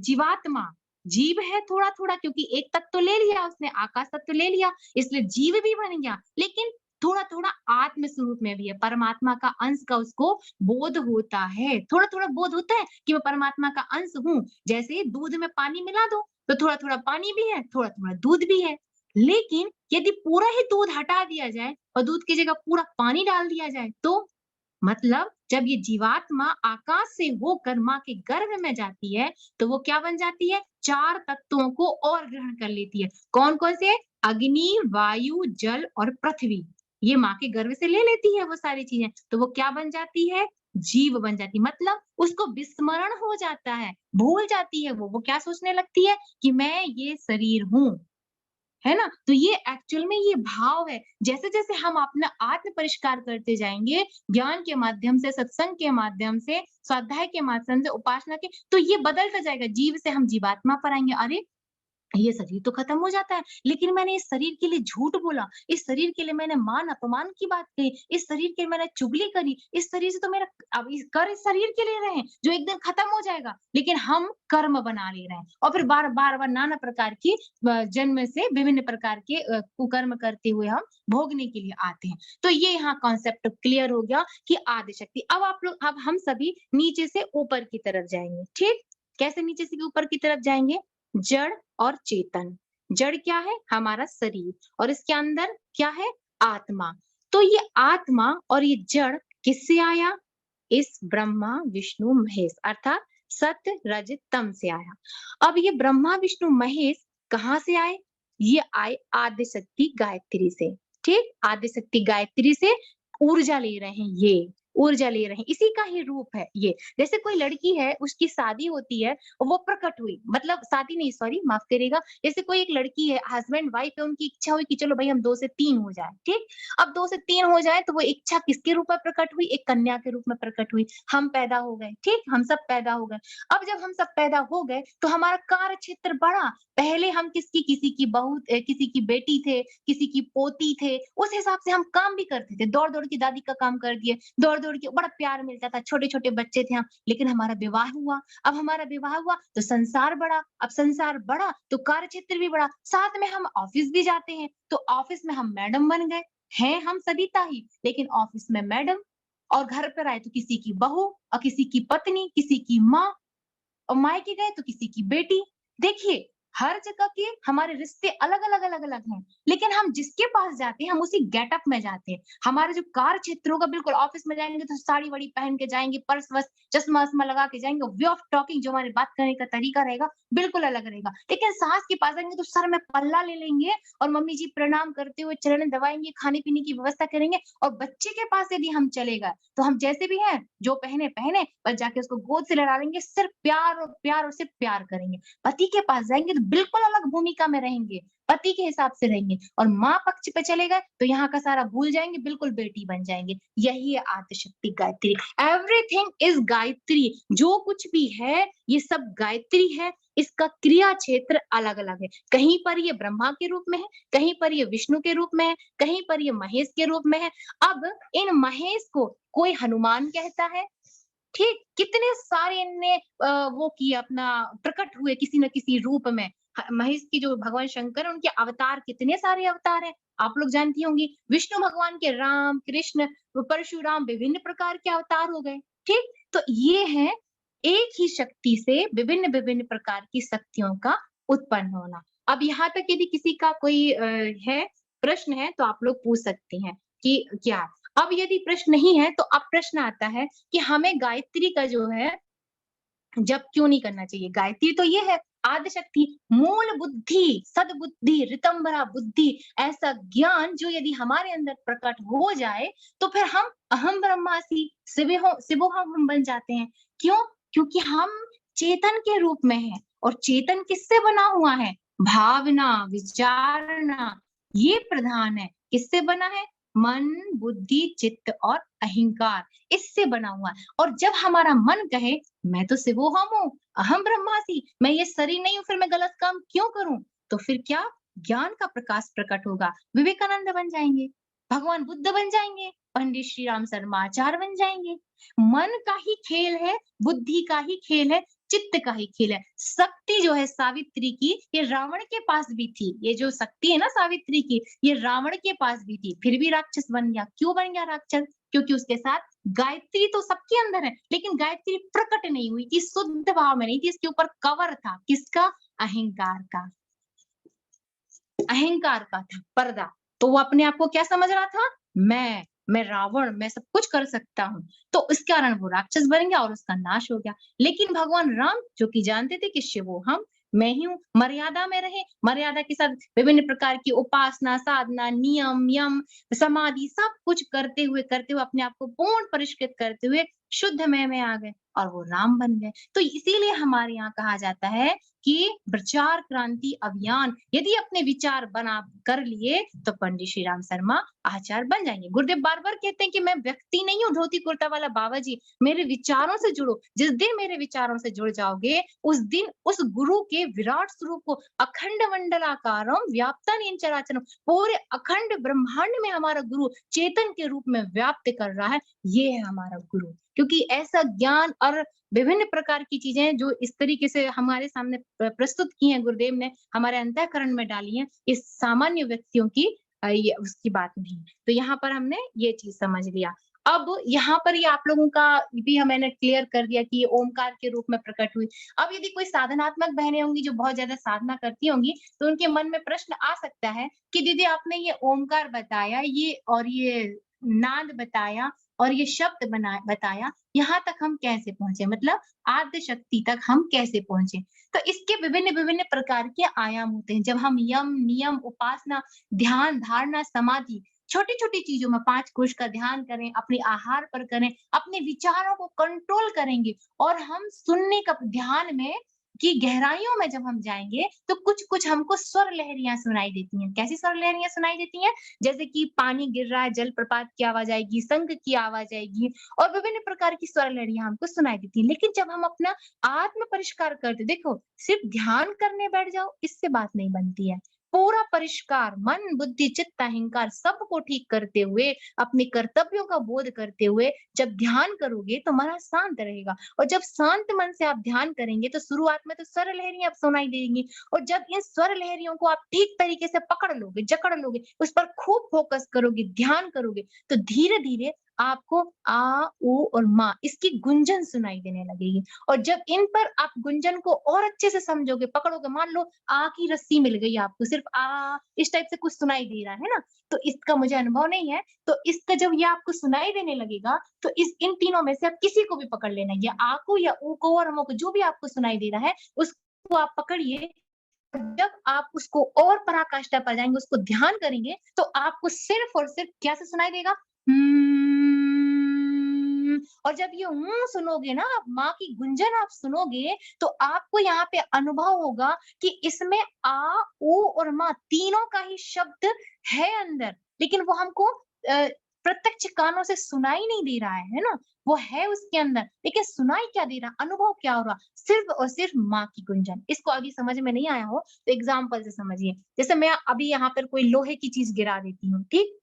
जीवात्मा। जीव है थोड़ा थोड़ा, क्योंकि एक तत्व तो ले लिया उसने, आकाश तत्व ले लिया, इसलिए जीव भी बन गया, लेकिन थोड़ा थोड़ा आत्म स्वरूप में भी है, परमात्मा का अंश का उसको बोध होता है, थोड़ा थोड़ा बोध होता है कि मैं परमात्मा का अंश हूँ। जैसे दूध में पानी मिला दो तो थोड़ा थोड़ा पानी भी है, थोड़ा थोड़ा दूध भी है। लेकिन यदि पूरा ही दूध हटा दिया जाए और दूध की जगह पूरा पानी डाल दिया जाए, तो मतलब जब ये जीवात्मा आकाश से होकर माँ के गर्भ में जाती है, तो वो क्या बन जाती है? 4 तत्वों को और ग्रहण कर लेती है। कौन-कौन से? अग्नि, वायु, जल और पृथ्वी। ये माँ के गर्भ से ले लेती है वो सारी चीजें, तो वो क्या बन जाती है? जीव बन जाती है। मतलब उसको विस्मरण हो जाता है, भूल जाती है वो क्या सोचने लगती है कि मैं ये शरीर हूँ। है ना? तो ये एक्चुअल में ये भाव है। जैसे-जैसे हम अपना आत्म परिष्कार करते जाएँगे, ज्ञान के माध्यम से, सत्संग के माध्यम से, स्वाध्याय के माध्यम से, उपासना के, तो ये बदलता जाएगा। जीव से हम जीवात्मा पर आएँगे। अरे! ये शरीर तो खत्म हो जाता है, लेकिन मैंने इस शरीर के लिए झूठ बोला, इस शरीर के लिए मैंने मान-अपमान की बात कही, इस शरीर के लिए मैंने चुगली करी, इस शरीर से तो मेरा अब इस कर इस शरीर के लिए रहे हैं, जो एक दिन खत्म हो जाएगा, लेकिन हम कर्म बना ले रहे हैं और फिर बार-बार नाना प्रकार की जन्म से विभिन्न प्रकार के कुकर्म करते हुए हम भोगने के लिए आते हैं। तो ये यहाँ कॉन्सेप्ट क्लियर हो गया कि आदि शक्ति। अब हम सभी नीचे से ऊपर की तरफ जाएँगे, ठीक? कैसे नीचे से ऊपर की तरफ जाएँगे? जड़ और चेतन। जड़ क्या है? हमारा शरीर और इसके अंदर क्या है? आत्मा। तो ये आत्मा और ये जड़ किससे आया? इस ब्रह्मा, विष्णु, महेश अर्थात सत्य, रज, तम से आया। अब ये ब्रह्मा, विष्णु, महेश कहाँ से आए? ये आए आद्य शक्ति गायत्री से, ठीक? आद्य शक्ति गायत्री से ऊर्जा ले रहे हैं ये, ऊर्जा ले रहे हैं। इसी का ही रूप है ये। जैसे कोई लड़की है, उसकी शादी होती है, वो प्रकट हुई, मतलब शादी नहीं सॉरी माफ करिएगा। जैसे कोई एक लड़की है, हस्बैंड वाइफ है, उनकी इच्छा हुई कि चलो भई हम 2 से 3 हो जाए, ठीक? अब 2 से 3 हो जाए तो वो इच्छा किसके रूप में प्रकट हुई? एक कन्या के रूप में प्रकट हुई। हम पैदा हो गए, ठीक? हम सब पैदा हो गए। अब जब हम सब पैदा हो गए तो हमारा कार्य क्षेत्र बढ़ा। पहले हम किसी की बहू किसी की बेटी थे, किसी की पोती थे, उस हिसाब से हम काम भी करते थे। दौड़-दौड़ के दादी का काम कर दिए, दौड़-दौड़ के बड़ा प्यार मिलता था, छोटे-छोटे बच्चे थे हम। लेकिन हमारा विवाह हुआ, अब हमारा विवाह हुआ तो संसार बढ़ा, अब संसार बढ़ा तो कार्य क्षेत्र भी बढ़ा। साथ में हम ऑफिस भी जाते हैं, तो ऑफिस में हम मैडम बन गए। हैं हम सविता ही, लेकिन ऑफिस में मैडम और घर पर आए तो किसी की बहू और किसी की पत्नी, किसी की माँ और मायके गए तो किसी की बेटी। देखिए, हर जगह के हमारे रिश्ते अलग-अलग, अलग-अलग हैं, लेकिन हम जिसके पास जाते हैं, हम उसी गेटअप में जाते हैं। हमारा जो कार्य क्षेत्र होगा बिल्कुल ऑफिस में जाएँगे तो साड़ी-वाड़ी पहन के जाएँगे, पर्स-वर्स, चश्मा-वश्मा लगा के जाएँगे, वे ऑफ टॉकिंग जो हमारी बात करने का तरीका रहेगा, बिल्कुल अलग रहेगा। लेकिन सास के पास जाएँगे तो सर में पल्ला ले लेंगे और मम्मी जी प्रणाम करते हुए चरण दबाएँगे, खाने-पीने की व्यवस्था करेंगे और बच्चे के पास यदि हम चले गए, तो हम जैसे भी हैं, जो पहने, पहने, बस जाके उसको गोद से लड़ा लेंगे, सिर्फ प्यार और सिर्फ प्यार करेंगे। पति के पास जाएँगे तो बिल्कुल अलग भूमिका में रहेंगे, पति के हिसाब से रहेंगे और माँ पक्ष पे चले गए तो यहाँ का सारा भूल जाएँगे, बिल्कुल बेटी बन जाएँगे। यही है आद्यशक्ति गायत्री। Everything is Gayatri. जो कुछ भी है, ये सब गायत्री है। इसका क्रिया क्षेत्र अलग-अलग है। कहीं पर ये ब्रह्मा के रूप में है, कहीं पर ये विष्णु के रूप में है, कहीं पर ये महेश के रूप में है। अब इन महेश को कोई हनुमान कहता है, ठीक? कितने सारे इनने वो किए अपना प्रकट हुए किसी न किसी रूप में। महेश की जो भगवान शंकर हैं उनके अवतार कितने सारे अवतार हैं, आप लोग जानती होंगी। विष्णु भगवान के राम, कृष्ण, परशुराम विभिन्न प्रकार के अवतार हो गए, ठीक? तो ये है एक ही शक्ति से विभिन्न-विभिन्न प्रकार की शक्तियों का उत्पन्न होना। अब यहाँ तक यदि किसी का कोई है, प्रश्न है तो आप लोग पूछ सकती हैं कि क्या? अब यदि प्रश्न नहीं है तो अब प्रश्न आता है कि हमें गायत्री का जो है जप क्यों नहीं करना चाहिए? गायत्री तो ये है, आदिशक्ति, मूल बुद्धि, सद्बुद्धि, ऋतंभरा बुद्धि, ऐसा ज्ञान जो यदि हमारे अंदर प्रकट हो जाए तो फिर हम अहम ब्रह्मास्मि शिवोहम हम बन जाते हैं। क्यों? क्योंकि हम चेतन के रूप में हैं और चेतन किससे बना हुआ है? भावना, विचारना, ये प्रधान है। किससे बना है? मन, बुद्धि, चित्त और अहंकार, इससे बना हुआ है। और जब हमारा मन कहे मैं तो शिवोहम हूँ, अहम ब्रह्मास्मि, मैं ये शरीर नहीं हूँ, फिर मैं गलत काम क्यों करूं? तो फिर क्या? ज्ञान का प्रकाश प्रकट होगा, विवेकानंद बन जाएंगे, भगवान बुद्ध बन जाएंगे, पंडित श्री राम शर्मा आचार्य बन जाएंगे। मन का ही खेल है, बुद्धि का ही खेल है, चित्त का ही खेल है। शक्ति जो है सावित्री की, ये रावण के पास भी थी। ये जो शक्ति है ना सावित्री की, ये रावण के पास भी थी, फिर भी राक्षस बन गया। क्यों बन गया राक्षस? क्योंकि उसके साथ गायत्री तो सबके अंदर है, लेकिन गायत्री प्रकट नहीं हुई थी, शुद्ध भाव में नहीं थी। इसके ऊपर कवर था, किसका? अहंकार का। अहंकार का था पर्दा। तो वो अपने आप को क्या समझ रहा था? मैं रावण, मैं सब कुछ कर सकता हूँ। तो इस कारण वो राक्षस बन गया और उसका नाश हो गया। लेकिन भगवान राम जो कि जानते थे कि शिवो हम, मैं ही हूँ, मर्यादा में रहे, मर्यादा के साथ विभिन्न प्रकार की उपासना, साधना, नियम, यम, समाधि सब कुछ करते हुए अपने आप को पूर्ण परिष्कृत करते हुए शुद्ध में आ गए और वो राम बन गए। तो इसीलिए हमारे यहाँ कहा जाता है कि प्रचार क्रांति अभियान, यदि अपने विचार बना कर लिए तो पंडित श्री राम शर्मा आचार्य बन जाएंगे। गुरुदेव बार-बार कहते हैं कि मैं व्यक्ति नहीं हूँ धोती कुर्ता वाला बाबा जी, मेरे विचारों से जुड़ो। जिस दिन मेरे विचारों से जुड़ जाओगे, उस दिन उस गुरु के विराट स्वरूप को अखंड मंडलाकारम व्याप्तान चराचरम, पूरे अखंड ब्रह्मांड में हमारा गुरु चेतन के रूप में व्याप्त कर रहा है। ये है हमारा गुरु। क्योंकि ऐसा ज्ञान और विभिन्न प्रकार की चीजें जो इस तरीके से हमारे सामने प्रस्तुत की हैं गुरुदेव ने, हमारे अंतःकरण में डाली हैं, इस सामान्य व्यक्तियों की ये उसकी बात नहीं है। तो यहाँ पर हमने ये चीज समझ लिया। अब यहाँ पर ये आप लोगों का भी मैंने क्लियर कर दिया कि ये ओमकार के रूप में प्रकट हुई। अब यदि कोई साधनात्मक बहनें होंगी जो बहुत ज्यादा साधना करती होंगी, तो उनके मन में प्रश्न आ सकता है कि दीदी आपने ये ओमकार बताया, ये और ये नाद बताया और ये शब्द बताया, यहाँ तक हम कैसे पहुंचे? मतलब आद्य शक्ति तक हम कैसे पहुंचे? तो इसके विभिन्न-विभिन्न प्रकार के आयाम होते हैं। जब हम यम, नियम, उपासना, ध्यान, धारणा, समाधि, छोटी-छोटी चीज़ों में 5 कोश का ध्यान करें, अपने आहार पर करें, अपने विचारों को कंट्रोल करेंगे और हम सुनने का ध्यान में की गहराइयों में जब हम जाएँगे, तो कुछ-कुछ हमको स्वर लहरियाँ सुनाई देती हैं। कैसी स्वर लहरियाँ सुनाई देती हैं? जैसे कि पानी गिर रहा है, जलप्रपात की आवाज़ आएगी, शंख की आवाज़ आएगी और विभिन्न प्रकार की स्वर लहरियाँ हमको सुनाई देती हैं। लेकिन जब हम अपना आत्म परिष्कार करते, देखो सिर्फ ध्यान करने बैठ जाओ, इससे बात नहीं बनती है। पूरा परिष्कार मन, बुद्धि, चित्त, अहंकार सबको ठीक करते हुए, अपने कर्तव्यों का बोध करते हुए जब ध्यान करोगे तो मन शांत रहेगा और जब शांत मन से आप ध्यान करेंगे तो शुरुआत में तो स्वर लहरियाँ सुनाई देंगी और जब इन स्वर लहरियों को आप ठीक तरीके से पकड़ लोगे, जकड़ लोगे, उस पर खूब फोकस करोगे, ध्यान करोगे, तो धीरे-धीरे आपको आ, ऊ और माँ इसकी गुंजन सुनाई देने लगेगी और जब इन पर आप गुंजन को और अच्छे से समझोगे, पकड़ोगे, मान लो आ की रस्सी मिल गई आपको, सिर्फ आ इस टाइप से कुछ सुनाई दे रहा है ना, तो इसका मुझे अनुभव नहीं है, तो इसका जब ये आपको सुनाई देने लगेगा, तो इस इन तीनों में से आप किसी को भी पकड़ लेना, या आ को या ऊ को और म को, जो भी आपको सुनाई दे रहा है, उसको आप पकड़िए। जब आप उसको और पराकाष्ठा पर जाएँगे, उसको ध्यान करेंगे, तो आपको सिर्फ और सिर्फ क्या से सुनाई देगा? और जब ये सुनोगे ना, आप माँ की गुंजन आप सुनोगे, तो आपको यहाँ पे अनुभव होगा कि इसमें आ, ऊ और माँ तीनों का ही शब्द है अंदर, लेकिन वो हमको प्रत्यक्ष कानों से सुनाई नहीं दे रहा है ना? वो है उसके अंदर, लेकिन सुनाई क्या दे रहा, अनुभव क्या हो रहा? सिर्फ और सिर्फ माँ की गुंजन। इसको अभी समझ में नहीं आया हो, तो एग्ज़ाम्पल से समझिए। जैसे मैं अभी यहाँ पर कोई लोहे की चीज़ गिरा देती हूँ, ठीक?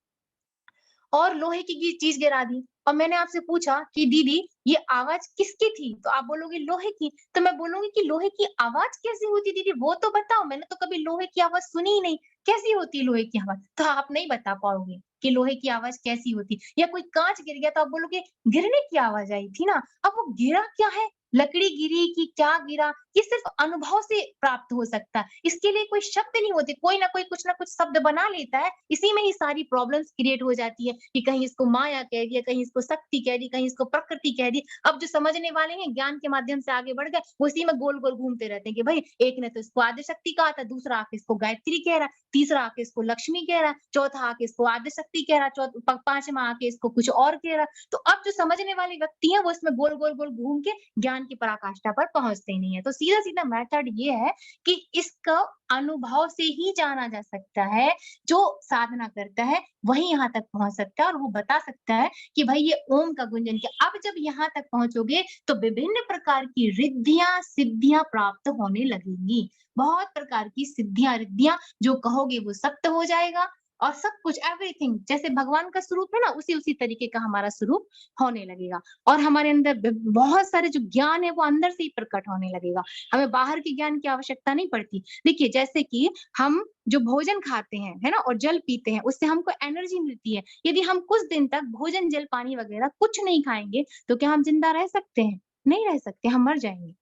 और लोहे की चीज गिरा दी और मैंने आपसे पूछा कि दीदी ये आवाज किसकी थी, तो आप बोलोगे लोहे की, तो मैं बोलूंगी कि लोहे की आवाज कैसी होती दीदी, वो तो बताओ, मैंने तो कभी लोहे की आवाज सुनी ही नहीं, कैसी होती है लोहे की आवाज? तो आप नहीं बता पाओगे कि लोहे की आवाज कैसी होती। या कोई कांच गिर गया तो आप बोलोगे गिरने की आवाज आई थी ना, अब वो गिरा क्या है, लकड़ी गिरी कि क्या गिरा, ये सिर्फ अनुभव से प्राप्त हो सकता है। इसके लिए कोई शब्द नहीं होते, कोई ना कोई कुछ ना कुछ शब्द बना लेता है, इसी में ही सारी प्रॉब्लम्स क्रिएट हो जाती है कि कहीं इसको माया कह दिया, कहीं इसको शक्ति कह दी, कहीं इसको प्रकृति कह दी। अब जो समझने वाले हैं ज्ञान के माध्यम से आगे बढ़ गए, वो इसी में गोल-गोल घूमते रहते हैं कि भई एक ने तो इसको आद्य शक्ति कहा था, दूसरा आके इसको गायत्री कह रहा है, तीसरा आके इसको लक्ष्मी कह रहा है, चौथा आके इसको आद्य शक्ति कह रहा है, पांचवा आके इसको कुछ और कह रहा है। तो अब जो समझने वाले व्यक्ति हैं वो इसमें गोल-गोल घूम के ज्ञान की पराकाष्ठा पर पहुँचते ही नहीं है। तो सीधा-सीधा मेथड ये है कि इसको अनुभव से ही जाना जा सकता है। जो साधना करता है वही यहाँ तक पहुँच सकता है और वो बता सकता है कि भाई ये ओम का गुंजन क्या। अब जब यहाँ तक पहुँचोगे तो विभिन्न प्रकार की रिद्धियाँ, सिद्धियाँ प्राप्त होने लगेंगी। बहुत प्रकार की सिद्धियाँ, रिद्धियाँ जो कहोगे वो सत्य हो जाएगा और सब कुछ एवरीथिंग जैसे भगवान का स्वरूप है ना, उसी-उसी तरीके का हमारा स्वरूप होने लगेगा। और हमारे अंदर बहुत सारे जो ज्ञान है वो अंदर से ही प्रकट होने लगेगा। हमें बाहर के ज्ञान की आवश्यकता नहीं पड़ती। देखिए जैसे कि हम जो भोजन खाते हैं, है ना? और जल पीते हैं, उससे हमको एनर्जी मिलती है। यदि हम कुछ दिन तक भोजन, जल, पानी वगैरह कुछ नहीं खाएँगे, तो क्या हम जिंदा रह सकते हैं? नहीं रह सकते, हम मर जाएँगे।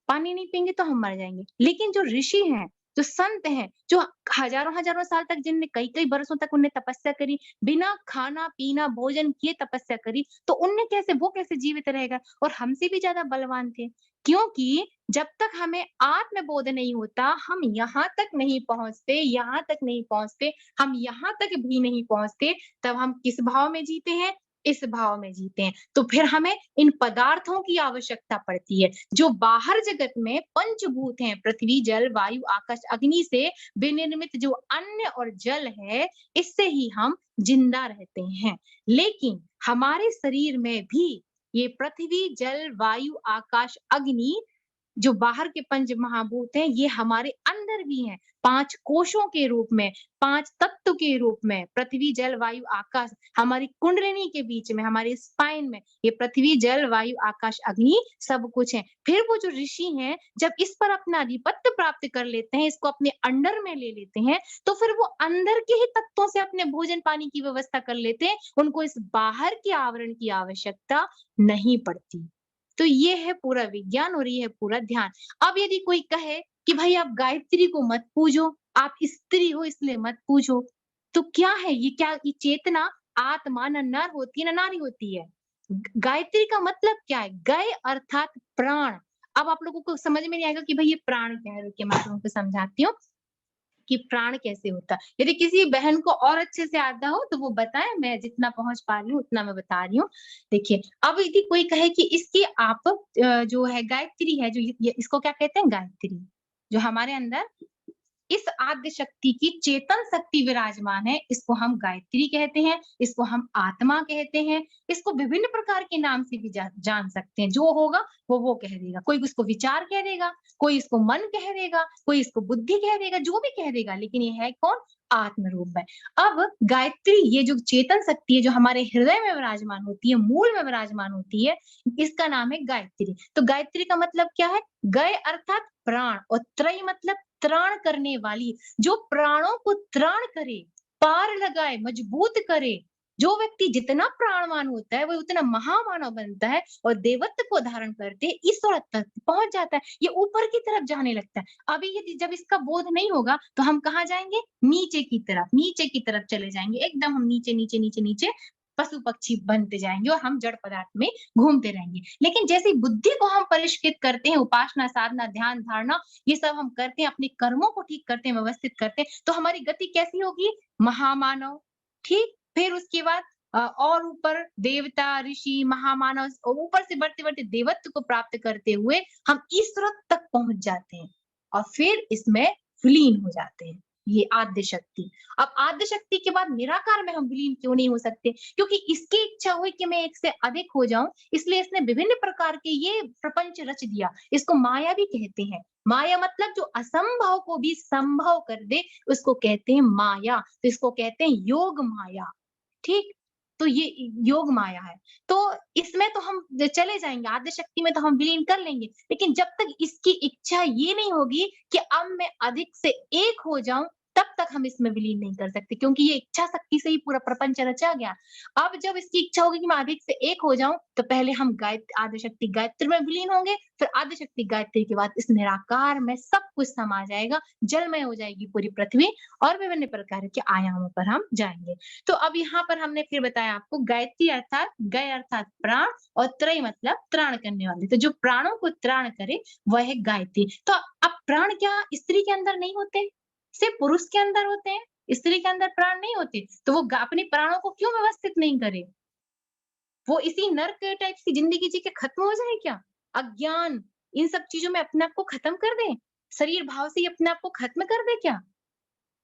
पानी नहीं पिएँगे तो हम मर जाएँगे। लेकिन जो ऋषि हैं, जो संत हैं, जो हज़ारों-हज़ारों साल तक जिनने कई-कई बरसों तक उन्होंने तपस्या करी, बिना खाना-पीना, भोजन किए तपस्या करी, तो उनने कैसे वो कैसे जीवित रह गए और हमसे भी ज़्यादा बलवान थे। क्योंकि जब तक हमें आत्मबोध नहीं होता, हम हम यहाँ तक भी नहीं पहुँचते, तब हम किस भाव में जीते हैं? इस भाव में जीते हैं। तो फिर हमें इन पदार्थों की आवश्यकता पड़ती है, जो बाहर जगत में पंचभूत हैं, पृथ्वी, जल, वायु, आकाश, अग्नि से विनिर्मित जो अन्न और जल है, इससे ही हम जिंदा रहते हैं। लेकिन हमारे शरीर में भी ये पृथ्वी, जल, वायु, आकाश, अग्नि जो बाहर के पंच महाभूत हैं, ये हमारे अंदर भी हैं। 5 कोशों के रूप में, 5 तत्व के रूप में, पृथ्वी, जल, वायु, आकाश, हमारी कुंडलिनी के बीच में, हमारे स्पाइन में, ये पृथ्वी, जल, वायु, आकाश, अग्नि सब कुछ है। फिर वो जो ऋषि हैं, जब इस पर अपना आधिपत्य प्राप्त कर लेते हैं, इसको अपने अंडर में ले लेते हैं, तो फिर वो अंदर के ही तत्वों से अपने भोजन-पानी की व्यवस्था कर लेते हैं। उनको इस बाहर के आवरण की आवश्यकता नहीं पड़ती। तो ये है पूरा विज्ञान और ये है पूरा ध्यान। अब यदि कोई कहे कि भाई आप गायत्री को मत पूजो, आप स्त्री हो इसलिए मत पूजो, तो क्या है ये? क्या ये चेतना आत्मा ना नर होती है ना नारी होती है? गायत्री का मतलब क्या है? गय अर्थात प्राण। अब आप लोगों को समझ में नहीं आएगा कि भाई ये प्राण क्या है, रुकिए मैं आप लोगों को समझाती हूँ। कि प्राण कैसे होता है। यदि किसी बहन को और अच्छे से आता हो तो वो बताए, मैं जितना पहुँच पा रही हूँ उतना मैं बता रही हूँ। देखिए, अब यदि कोई कहे कि इसकी आप जो है गायत्री है जो ये इसको क्या कहते हैं? गायत्री। जो हमारे अंदर इस आद्य शक्ति की चेतन शक्ति विराजमान है, इसको हम गायत्री कहते हैं, इसको हम आत्मा कहते हैं, इसको विभिन्न प्रकार के नाम से भी जान सकते हैं। जो होगा वो कह देगा। कोई इसको विचार कह देगा, कोई इसको मन कह देगा, कोई इसको बुद्धि कह देगा, जो भी कह देगा, लेकिन ये है कौन? आत्म रूप में। अब गायत्री ये जो चेतन शक्ति है जो हमारे हृदय में विराजमान होती है, मूल में विराजमान होती है, इसका नाम है गायत्री। तो गायत्री का मतलब क्या है? गय अर्थात प्राण और त्रय मतलब त्राण करने वाली, जो प्राणों को त्राण करे, पार लगाए, मजबूत करे। जो व्यक्ति जितना प्राणवान होता है, वो उतना महामानव बनता है और देवत्व को धारण करते ईश्वर तक पहुंच जाता है। ये ऊपर की तरफ जाने लगता है। अभी ये जब इसका बोध नहीं होगा, तो हम कहाँ जाएंगे? नीचे की तरफ चले जाएंगे। एकदम हम नीचे, नीचे, नीचे, नीचे पशु पक्षी बनते जाएंगे और हम जड़ पदार्थ में घूमते रहेंगे। लेकिन जैसे ही बुद्धि को हम परिष्कृत करते हैं, उपासना, साधना, ध्यान, धारणा, ये सब हम करते हैं, अपने कर्मों को ठीक करते हैं, व्यवस्थित करते हैं, तो हमारी गति कैसी होगी? महामानव। ठीक? फिर उसके बाद और ऊपर देवता, ऋषि, महामानव और ऊपर से बढ़ते-बढ़ते देवत्व को प्राप्त करते हुए हम ईश्वर तक पहुँच जाते हैं और फिर इसमें विलीन हो जाते हैं। ये आद्य शक्ति। अब आद्य शक्ति के बाद निराकार में हम विलीन क्यों नहीं हो सकते? क्योंकि इसकी इच्छा हुई कि मैं एक से अधिक हो जाऊं, इसलिए इसने विभिन्न प्रकार के ये प्रपंच रच दिया। इसको माया भी कहते हैं। माया मतलब जो असंभव को भी संभव कर दे, उसको कहते हैं माया। तो इसको कहते हैं योग माया। ठीक? तो ये योग माया है। तो इसमें तो हम चले जाएंगे, आद्य शक्ति में तो हम विलीन कर लेंगे, लेकिन जब तक इसकी इच्छा ये नहीं होगी कि अब मैं अधिक से एक हो जाऊं, तब तक तक हम इसमें विलीन नहीं कर सकते, क्योंकि ये इच्छा शक्ति से ही पूरा प्रपंच रचा गया। अब जब इसकी इच्छा होगी कि मैं अधिक से एक हो जाऊं, तो पहले हम आदिशक्ति गायत्री में विलीन होंगे, फिर आदिशक्ति गायत्री के बाद इस निराकार में सब कुछ समा जाएगा, जलमय हो जाएगी पूरी पृथ्वी और विभिन्न प्रकार के आयामों पर हम जाएंगे। तो अब यहाँ पर हमने फिर बताया आपको गायत्री अर्थात गय अर्थात प्राण और त्रय मतलब त्राण करने वाली। तो जो प्राणों को त्राण करे वह है गायत्री। तो अब प्राण क्या स्त्री के अंदर नहीं होते, सिर्फ पुरुष के अंदर होते हैं, स्त्री के अंदर प्राण नहीं होते, तो वो अपने प्राणों को क्यों व्यवस्थित नहीं करे? वो इसी नर्क टाइप की जिंदगी जी के खत्म हो जाए क्या? अज्ञान इन सब चीजों में अपने आप को खत्म कर दे, शरीर भाव से ही अपने आप को खत्म कर दे क्या?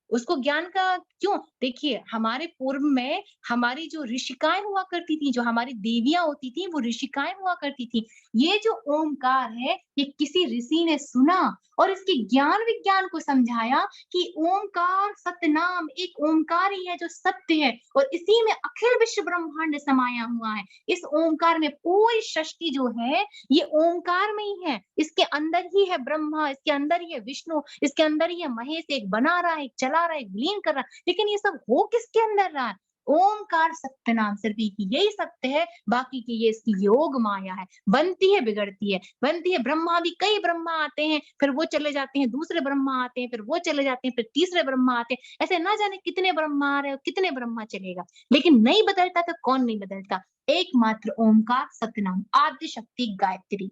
उसको ज्ञान का क्यों? देखिए, हमारे पूर्व में हमारी जो ऋषिकाएँ हुआ करती थी, जो हमारी देवियाँ होती थी, वो ऋषिकाएँ हुआ करती थी। ये जो ओमकार है, ये किसी ऋषि ने सुना और इसके ज्ञान विज्ञान को समझाया कि ओमकार सतनाम, एक ओमकार ही है जो सत्य है और इसी में अखिल विश्व ब्रह्मांड समाया हुआ है। इस ओमकार में पूरी सृष्टि जो है, ये ओमकार में ही है। इसके अंदर ही है ब्रह्मा, इसके अंदर ही है विष्णु, इसके अंदर ही है महेश, एक बना रहा है, एक चला रहा है, एक विलीन कर रहा है। लेकिन ये सब हो किसके अंदर रहा है? ओमकार सत्य नाम, सिर्फ यही सत्य है, बाकी की ये इसकी योग माया है। बनती है, बिगड़ती है, बनती है। ब्रह्मा भी कई ब्रह्मा आते हैं, फिर वो चले जाते हैं, दूसरे ब्रह्मा आते हैं, फिर वो चले जाते हैं, फिर तीसरे ब्रह्मा आते हैं। ऐसे ना जाने कितने ब्रह्मा आ रहे हो, कितने ब्रह्मा चलेगा, लेकिन नहीं बदलता तो कौन नहीं बदलता? एकमात्र ओमकार सतनाम आद्य शक्ति गायत्री,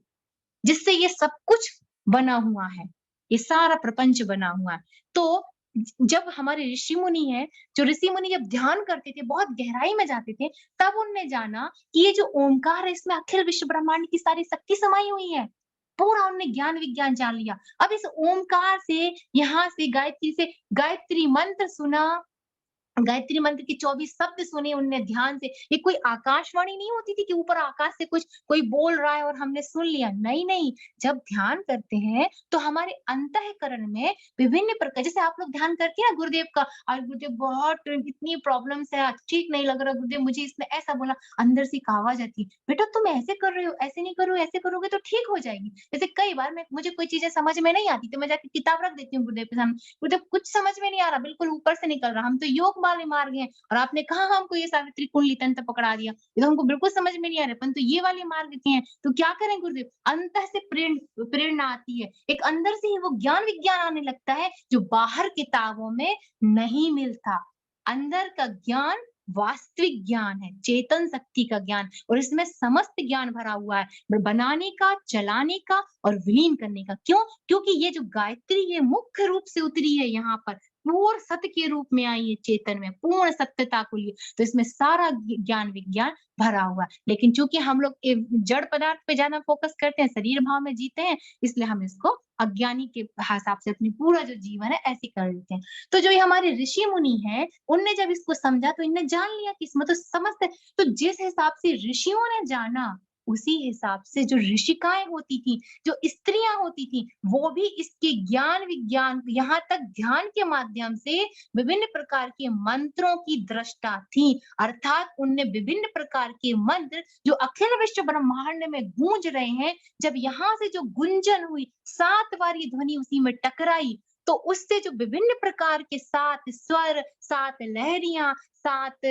जिससे ये सब कुछ बना हुआ है, ये सारा प्रपंच बना हुआ है। तो जब हमारे ऋषि मुनि हैं, जो ऋषि मुनि जब ध्यान करते थे, बहुत गहराई में जाते थे, तब उनने जाना कि ये जो ओमकार है, इसमें अखिल विश्व ब्रह्मांड की सारी शक्ति समाई हुई है। पूरा उन्होंने ज्ञान विज्ञान जान लिया। अब इस ओमकार से, यहाँ से गायत्री से गायत्री मंत्र सुना, गायत्री मंत्र के 24 शब्द सुने उनने ध्यान से। ये कोई आकाशवाणी नहीं होती थी कि ऊपर आकाश से कुछ कोई बोल रहा है और हमने सुन लिया। नहीं, नहीं। जब ध्यान करते हैं तो हमारे अंतःकरण में विभिन्न प्रकार, जैसे आप लोग ध्यान करते हैं ना गुरुदेव का, आज गुरुदेव बहुत इतनी प्रॉब्लम्स है, आज ठीक नहीं लग रहा गुरुदेव, मुझे इसने ऐसा बोला, अंदर से एक आवाज आती है, बेटा तुम ऐसे कर रहे हो, ऐसे नहीं करो, ऐसे करोगे तो ठीक हो जाएगी। जैसे कई बार मुझे कोई चीजें समझ में नहीं आती तो मैं जाके किताब रख देती हूँ गुरुदेव के सामने, गुरुदेव कुछ समझ में नहीं आ रहा, बिल्कुल ऊपर से निकल रहा, हम तो योग वाले मार्ग हैं और आपने कहा हमको ये सावित्री कुंडली तंत्र पकड़ा दिया, ये तो हमको बिल्कुल समझ में नहीं आ रहा, परंतु ये वाले मार्ग के हैं, तो क्या करें गुरुदेव? अंतर से प्रेरणा आती है, एक अंदर से ही वो ज्ञान विज्ञान आने लगता है जो बाहर किताबों में नहीं मिलता। अंदर का ज्ञान वास्तविक ज्ञान है, चेतन शक्ति का ज्ञान, और इसमें समस्त ज्ञान भरा हुआ है, बनाने का, चलाने का और विलीन करने का। क्यों? क्योंकि ये जो गायत्री है मुख्य रूप से उतरी है यहाँ पर, पूर्ण सत्य के रूप में आई है, चेतन में पूर्ण सत्यता को लिए, तो इसमें सारा ज्ञान विज्ञान भरा हुआ है। लेकिन चूंकि हम लोग जड़ पदार्थ पे ज्यादा फोकस करते हैं, शरीर भाव में जीते हैं, इसलिए हम इसको अज्ञानी के हिसाब से अपनी पूरा जो जीवन है ऐसे कर लेते हैं। तो जो ये हमारे ऋषि मुनि हैं, उनने जब इसको समझा तो इनने जान लिया कि इसमें तो समस्त है। तो जिस हिसाब से ऋषियों ने जाना, उसी हिसाब से जो ऋषिकाएं होती थी, जो स्त्रियां होती थी, वो भी इसके ज्ञान विज्ञान, यहाँ तक ध्यान के माध्यम से विभिन्न प्रकार के मंत्रों की दृष्टा थी। अर्थात उनने विभिन्न प्रकार के मंत्र जो अखिल विश्व ब्रह्मांड में गूंज रहे हैं, जब यहाँ से जो गुंजन हुई, 7 बार ये ध्वनि उसी में टकराई, तो उससे जो विभिन्न प्रकार के 7 स्वर, 7 लहरियां, 7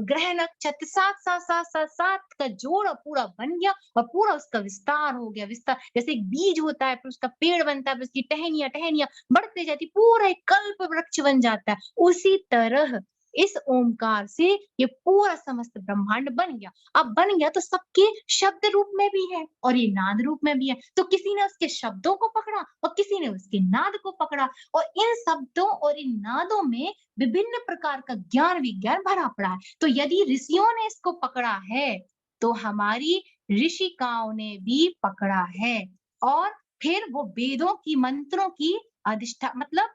ग्रह नक्षत्र, 7 का जोड़ पूरा बन गया और पूरा उसका विस्तार हो गया। विस्तार जैसे एक बीज होता है, फिर उसका पेड़ बनता है, फिर उसकी टहनियां टहनियां बढ़ते जाती, पूरा एक कल्प वृक्ष बन जाता है। उसी तरह इस ओमकार से ये पूरा समस्त ब्रह्मांड बन गया। अब बन गया तो सबके शब्द रूप में भी है और ये नाद रूप में भी है। तो किसी ने उसके शब्दों को पकड़ा और किसी ने उसके नाद को पकड़ा, और इन शब्दों और इन नादों में विभिन्न प्रकार का ज्ञान विज्ञान भरा पड़ा है। तो यदि ऋषियों ने इसको पकड़ा है, तो हमारी ऋषिकाओं ने भी पकड़ा है, और फिर वो वेदों की मंत्रों की अधिष्ठा, मतलब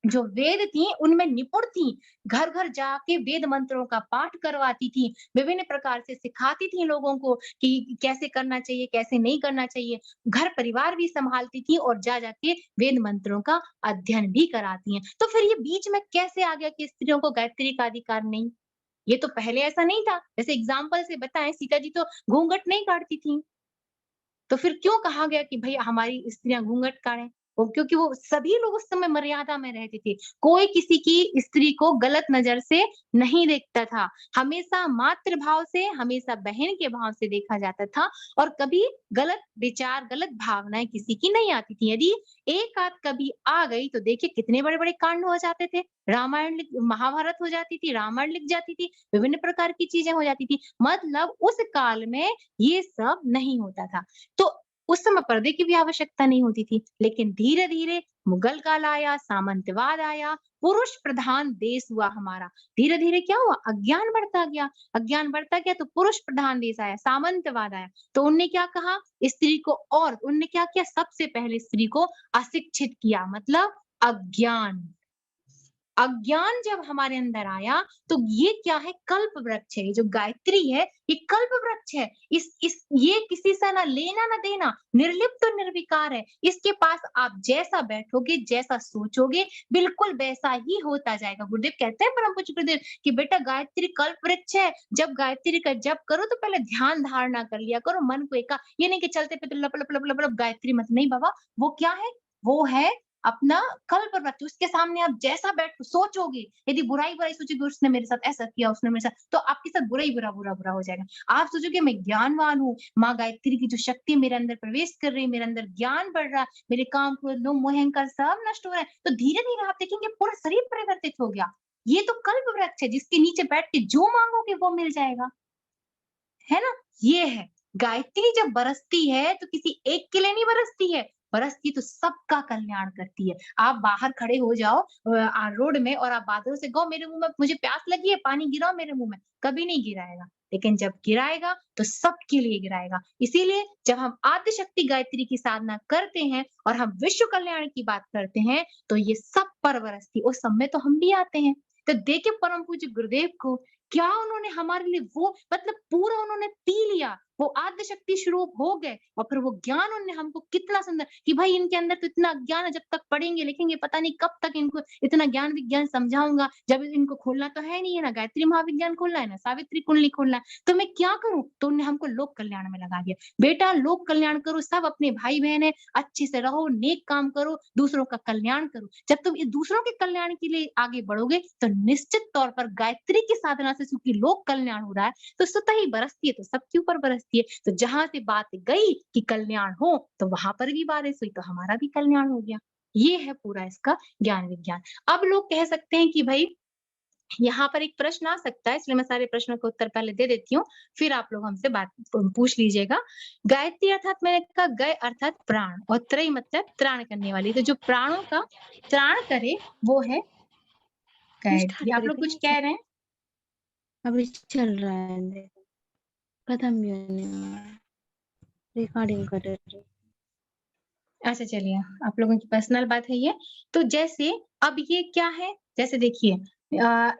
जो वेद थी उनमें निपुण थी, घर घर जाके वेद मंत्रों का पाठ करवाती थी, विभिन्न प्रकार से सिखाती थी लोगों को कि कैसे करना चाहिए, कैसे नहीं करना चाहिए, घर परिवार भी संभालती थी और जा जाके वेद मंत्रों का अध्ययन भी कराती हैं। तो फिर ये बीच में कैसे आ गया कि स्त्रियों को गायत्री का अधिकार नहीं? ये तो पहले ऐसा नहीं था। जैसे एग्जाम्पल से बताएं, सीता जी तो घूंघट नहीं काटती थी, तो फिर क्यों कहा गया कि भई हमारी स्त्रियाँ घूंघट काढ़ें? क्योंकि वो सभी लोग उस समय मर्यादा में रहते थे। कोई किसी की स्त्री को गलत नज़र से नहीं देखता था। हमेशा मातृभाव से, हमेशा बहन के भाव से देखा जाता था और कभी गलत विचार, गलत भावनाएँ किसी की नहीं आती थी। यदि एक आध कभी आ गई तो देखिए कितने बड़े-बड़े कांड हो जाते थे। रामायण लिख महाभारत हो जाती थी, रामायण लिख जाती थी, विभिन्न प्रकार की चीज़ें हो जाती थी। मतलब उस काल में ये सब नहीं होता था। तो उस समय पर्दे की भी आवश्यकता नहीं होती थी। लेकिन धीरे-धीरे मुगल काल आया, सामंतवाद आया, पुरुष प्रधान देश हुआ हमारा। धीरे-धीरे क्या हुआ? अज्ञान बढ़ता गया तो पुरुष प्रधान देश आया, सामंतवाद आया। तो उनने क्या कहा? स्त्री को और उनने क्या किया? सबसे पहले स्त्री को अशिक्षित किया मतलब अज्ञान। अज्ञान जब हमारे अंदर आया तो ये क्या है? कल्प वृक्ष है। ये जो गायत्री है ये कल्प वृक्ष है। इस ये किसी से ना लेना ना देना, निर्लिप्त और निर्विकार है। इसके पास आप जैसा बैठोगे, जैसा सोचोगे, बिल्कुल वैसा ही होता जाएगा। गुरुदेव कहते हैं परम पूज्य गुरुदेव कि बेटा गायत्री कल्प वृक्ष है। जब गायत्री का जप करो तो पहले ध्यान धारणा कर लिया करो, मन को ये नहीं कि चलते फिरते लप लप लप लप लप गायत्री मत नहीं बाबा। वो क्या है? वो है अपना कल्प वृक्ष। उसके सामने आप जैसा बैठ सोचोगे, यदि बुराई-बुराई सोचोगे उसने मेरे साथ ऐसा किया, उसने मेरे साथ तो आपके साथ बुरा ही बुरा, बुरा, बुरा हो जाएगा। आप सोचोगे मैं ज्ञानवान हूँ, माँ गायत्री की जो शक्ति मेरे अंदर प्रवेश कर रही है, मेरे अंदर ज्ञान बढ़ रहा है, मेरे काम, क्रोध, लोभ, मोह, अहंकार सब नष्ट हो रहा है। तो धीरे-धीरे आप देखेंगे पूरा शरीर परिवर्तित हो गया। ये तो कल्प वृक्ष है जिसके नीचे बैठ के जो माँगोगे वो मिल जाएगा। है ना? ये है। गायत्री जब बरसती है तो किसी एक के लिए नहीं बरसती है, बरसती तो सबका कल्याण करती है। आप बाहर खड़े हो जाओ रोड में और आप बादलों से कहो मेरे मुँह में मुझे प्यास लगी है, पानी गिराओ मेरे मुँह में, कभी नहीं गिराएगा। लेकिन जब गिराएगा तो सबके लिए गिराएगा। इसीलिए जब हम आद्य शक्ति गायत्री की साधना करते हैं और हम विश्व कल्याण की बात करते हैं, तो ये सब पर बरसती उस सब में तो हम भी आते हैं। तो देखिए परम पूज्य गुरुदेव को क्या उन्होंने हमारे लिए वो मतलब पूरा उन्होंने पी लिया, वो आद्य शक्ति स्वरूप हो गए और फिर वो ज्ञान उन्होंने हमको कितना सुंदर कि भाई इनके अंदर तो इतना ज्ञान है जब तक पढ़ेंगे लिखेंगे पता नहीं कब तक इनको इतना ज्ञान विज्ञान समझाऊंगा जब इनको खोलना तो है नहीं है ना गायत्री महाविज्ञान खोलना है ना सावित्री कुंडली खोलना है तो मैं क्या करूं तो उन्होंने हमको लोक कल्याण में लगा दिया बेटा लोक कल्याण करो सब अपने भाई बहन है अच्छे से रहो नेक काम करो दूसरों का कल्याण करो जब तुम ये दूसरों के कल्याण के लिए आगे बढ़ोगे तो निश्चित तौर पर गायत्री की साधना से सुखी लोक कल्याण हो रहा है तो स्वतः ही बरसती है तो सबके ऊपर बरसती है तो जहां से बात गई कि कल्याण हो तो वहां पर भी बारिश हुई तो हमारा भी कल्याण हो गया ये है पूरा इसका ज्ञान विज्ञान अब लोग कह सकते हैं कि भाई यहाँ पर एक प्रश्न आ सकता है इसलिए मैं सारे प्रश्नों के उत्तर पहले दे देती हूँ फिर आप लोग हमसे बात पूछ लीजिएगा गायत्री अर्थात मैंने कहा गय अर्थात प्राण और त्रय मतलब त्राण करने वाली तो जो प्राणों का त्राण करे वो है गायत्री आप लोग कुछ कह रहे हैं अभी चल रहा है देखो खत्म भी होने वाला है रिकॉर्डिंग कर रहे अच्छा चलिए आप लोगों की पर्सनल बात है ये तो जैसे अब ये क्या है जैसे देखिए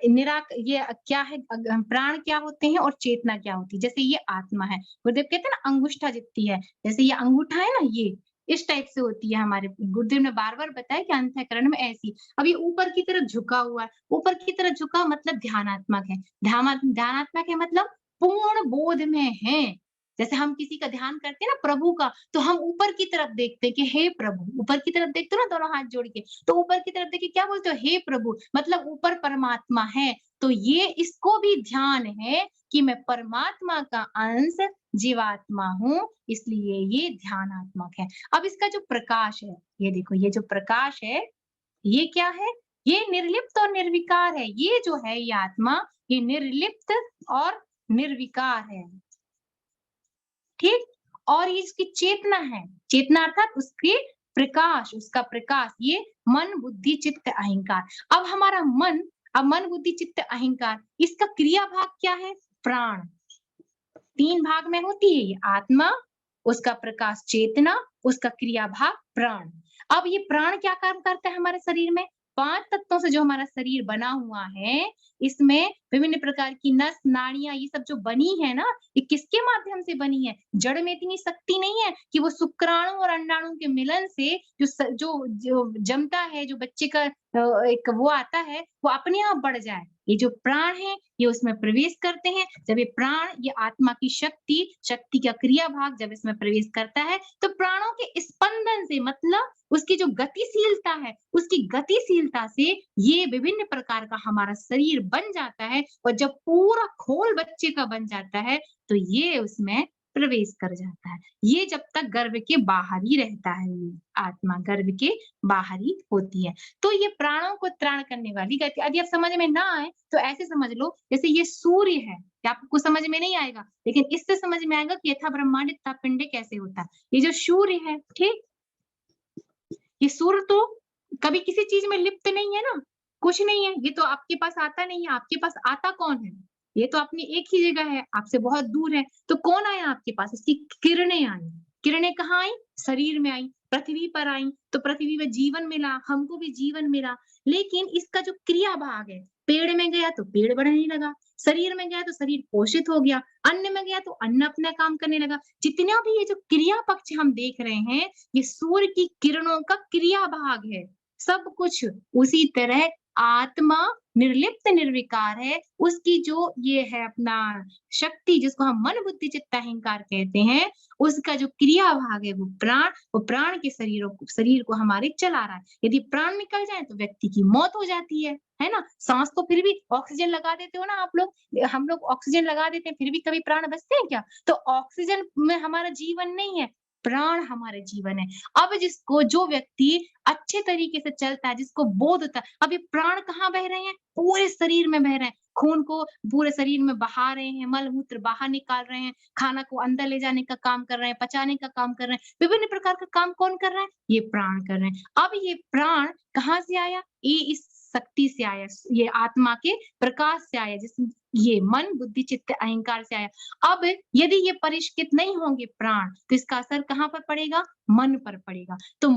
निराक ये क्या है प्राण क्या होते हैं और चेतना क्या होती है जैसे ये आत्मा है गुरुदेव कहते हैं ना अंगुष्ठा जितती है जैसे ये अंगूठा है ना ये इस टाइप से होती है हमारे गुरुदेव ने बार बार बताया कि अंतःकरण में ऐसी अब ये ऊपर की तरफ झुका हुआ है ऊपर की तरफ झुका मतलब ध्यानात्मक है ध्यानात्मक है मतलब पूर्ण बोध में है जैसे हम किसी का ध्यान करते हैं ना प्रभु का तो हम ऊपर की तरफ देखते हैं कि हे प्रभु ऊपर की तरफ देखते हो ना दोनों हाथ जोड़ के तो ऊपर की तरफ देखिए क्या बोलते हो हे प्रभु मतलब ऊपर परमात्मा है तो ये इसको भी ध्यान है कि मैं परमात्मा का अंश जीवात्मा हूँ इसलिए ये ध्यानात्मक है अब इसका जो प्रकाश है ये देखो ये जो प्रकाश है ये क्या है ये निर्लिप्त और निर्विकार है ये जो है ये आत्मा ये निर्लिप्त और निर्विकार है ठीक और ये इसकी चेतना है चेतना अर्थात उसके प्रकाश उसका प्रकाश ये मन बुद्धि चित्त अहंकार अब हमारा मन अब मन बुद्धि चित्त अहंकार इसका क्रिया भाग क्या है प्राण 3 भाग में होती है ये आत्मा उसका प्रकाश चेतना उसका क्रिया भाग प्राण अब ये प्राण क्या काम करता है हमारे शरीर में 5 तत्वों से जो हमारा शरीर बना हुआ है इसमें विभिन्न प्रकार की नस नाड़ियां ये सब जो बनी है ना ये किसके माध्यम से बनी है जड़ में इतनी शक्ति नहीं है कि वो शुक्राणु और अंडाणु के मिलन से जो जमता है जो बच्चे का एक वो आता है वो अपने आप बढ़ जाए ये जो प्राण है ये उसमें प्रवेश करते हैं। जब ये प्राण, ये आत्मा की शक्ति का क्रिया भाग जब इसमें प्रवेश करता है तो प्राणों के स्पंदन से, मतलब उसकी जो गतिशीलता है, उसकी गतिशीलता से ये विभिन्न प्रकार का हमारा शरीर बन जाता है। और जब पूरा खोल बच्चे का बन जाता है तो ये उसमें प्रवेश कर जाता है। ये जब तक गर्भ के बाहर ही रहता है, ये आत्मा गर्भ के बाहर ही होती है। तो ये प्राणों को त्राण करने वाली गति। यदि आप समझ में ना आए तो ऐसे समझ लो जैसे ये सूर्य है, या आपको समझ में नहीं आएगा लेकिन इससे समझ में आएगा कि यथा ब्रह्मांड तथा पिंड कैसे होता है। ये जो सूर्य है, ठीक, ये सूर्य तो कभी किसी चीज में लिप्त नहीं है ना, कुछ नहीं है, ये तो आपके पास आता नहीं है। आपके पास आता कौन है? ये तो अपनी एक ही जगह है, आपसे बहुत दूर है। तो कौन आया आपके पास? इसकी किरणें आई। किरणें कहाँ आई? शरीर में आई, पृथ्वी पर आई, तो पृथ्वी में जीवन मिला, हमको भी जीवन मिला। लेकिन इसका जो क्रिया भाग है, पेड़ में गया तो पेड़ बढ़ने लगा, शरीर में गया तो शरीर पोषित हो गया, अन्न में गया तो अन्न अपना काम करने लगा। जितना भी ये जो क्रिया पक्ष हम देख रहे हैं, ये सूर्य की किरणों का क्रिया भाग है सब कुछ। उसी तरह आत्मा निर्लिप्त निर्विकार है, उसकी जो ये है अपना शक्ति, जिसको हम मन बुद्धि चित्त अहंकार कहते हैं, उसका जो क्रिया भाग है वो प्राण के शरीर को हमारे चला रहा है। यदि प्राण निकल जाए तो व्यक्ति की मौत हो जाती है ना। सांस तो फिर भी ऑक्सीजन लगा देते हो ना आप लोग, हम लोग ऑक्सीजन लगा देते हैं, फिर भी कभी प्राण बचते हैं क्या? तो ऑक्सीजन में हमारा जीवन नहीं है, प्राण हमारे जीवन है। अब जिसको, जो व्यक्ति अच्छे तरीके से चलता है, जिसको बोध होता है, अब ये प्राण कहाँ बह रहे हैं? पूरे शरीर में बह रहे हैं, खून को पूरे शरीर में बहा रहे हैं, मल मूत्र बाहर निकाल रहे हैं, खाना को अंदर ले जाने का काम कर रहे हैं, पचाने का काम कर रहे हैं, विभिन्न प्रकार का काम कौन कर रहा है? ये प्राण कर रहे हैं। अब ये प्राण कहाँ से आया? ये इस शक्ति से आया, ये आत्मा के प्रकाश से आया, जिस ये मन बुद्धि चित्त अहंकार से आया। अब यदि ये परिष्कृत नहीं होंगे प्राण, तो इसका असर कहाँ पर पड़ेगा? मन पर पड़ेगा। तो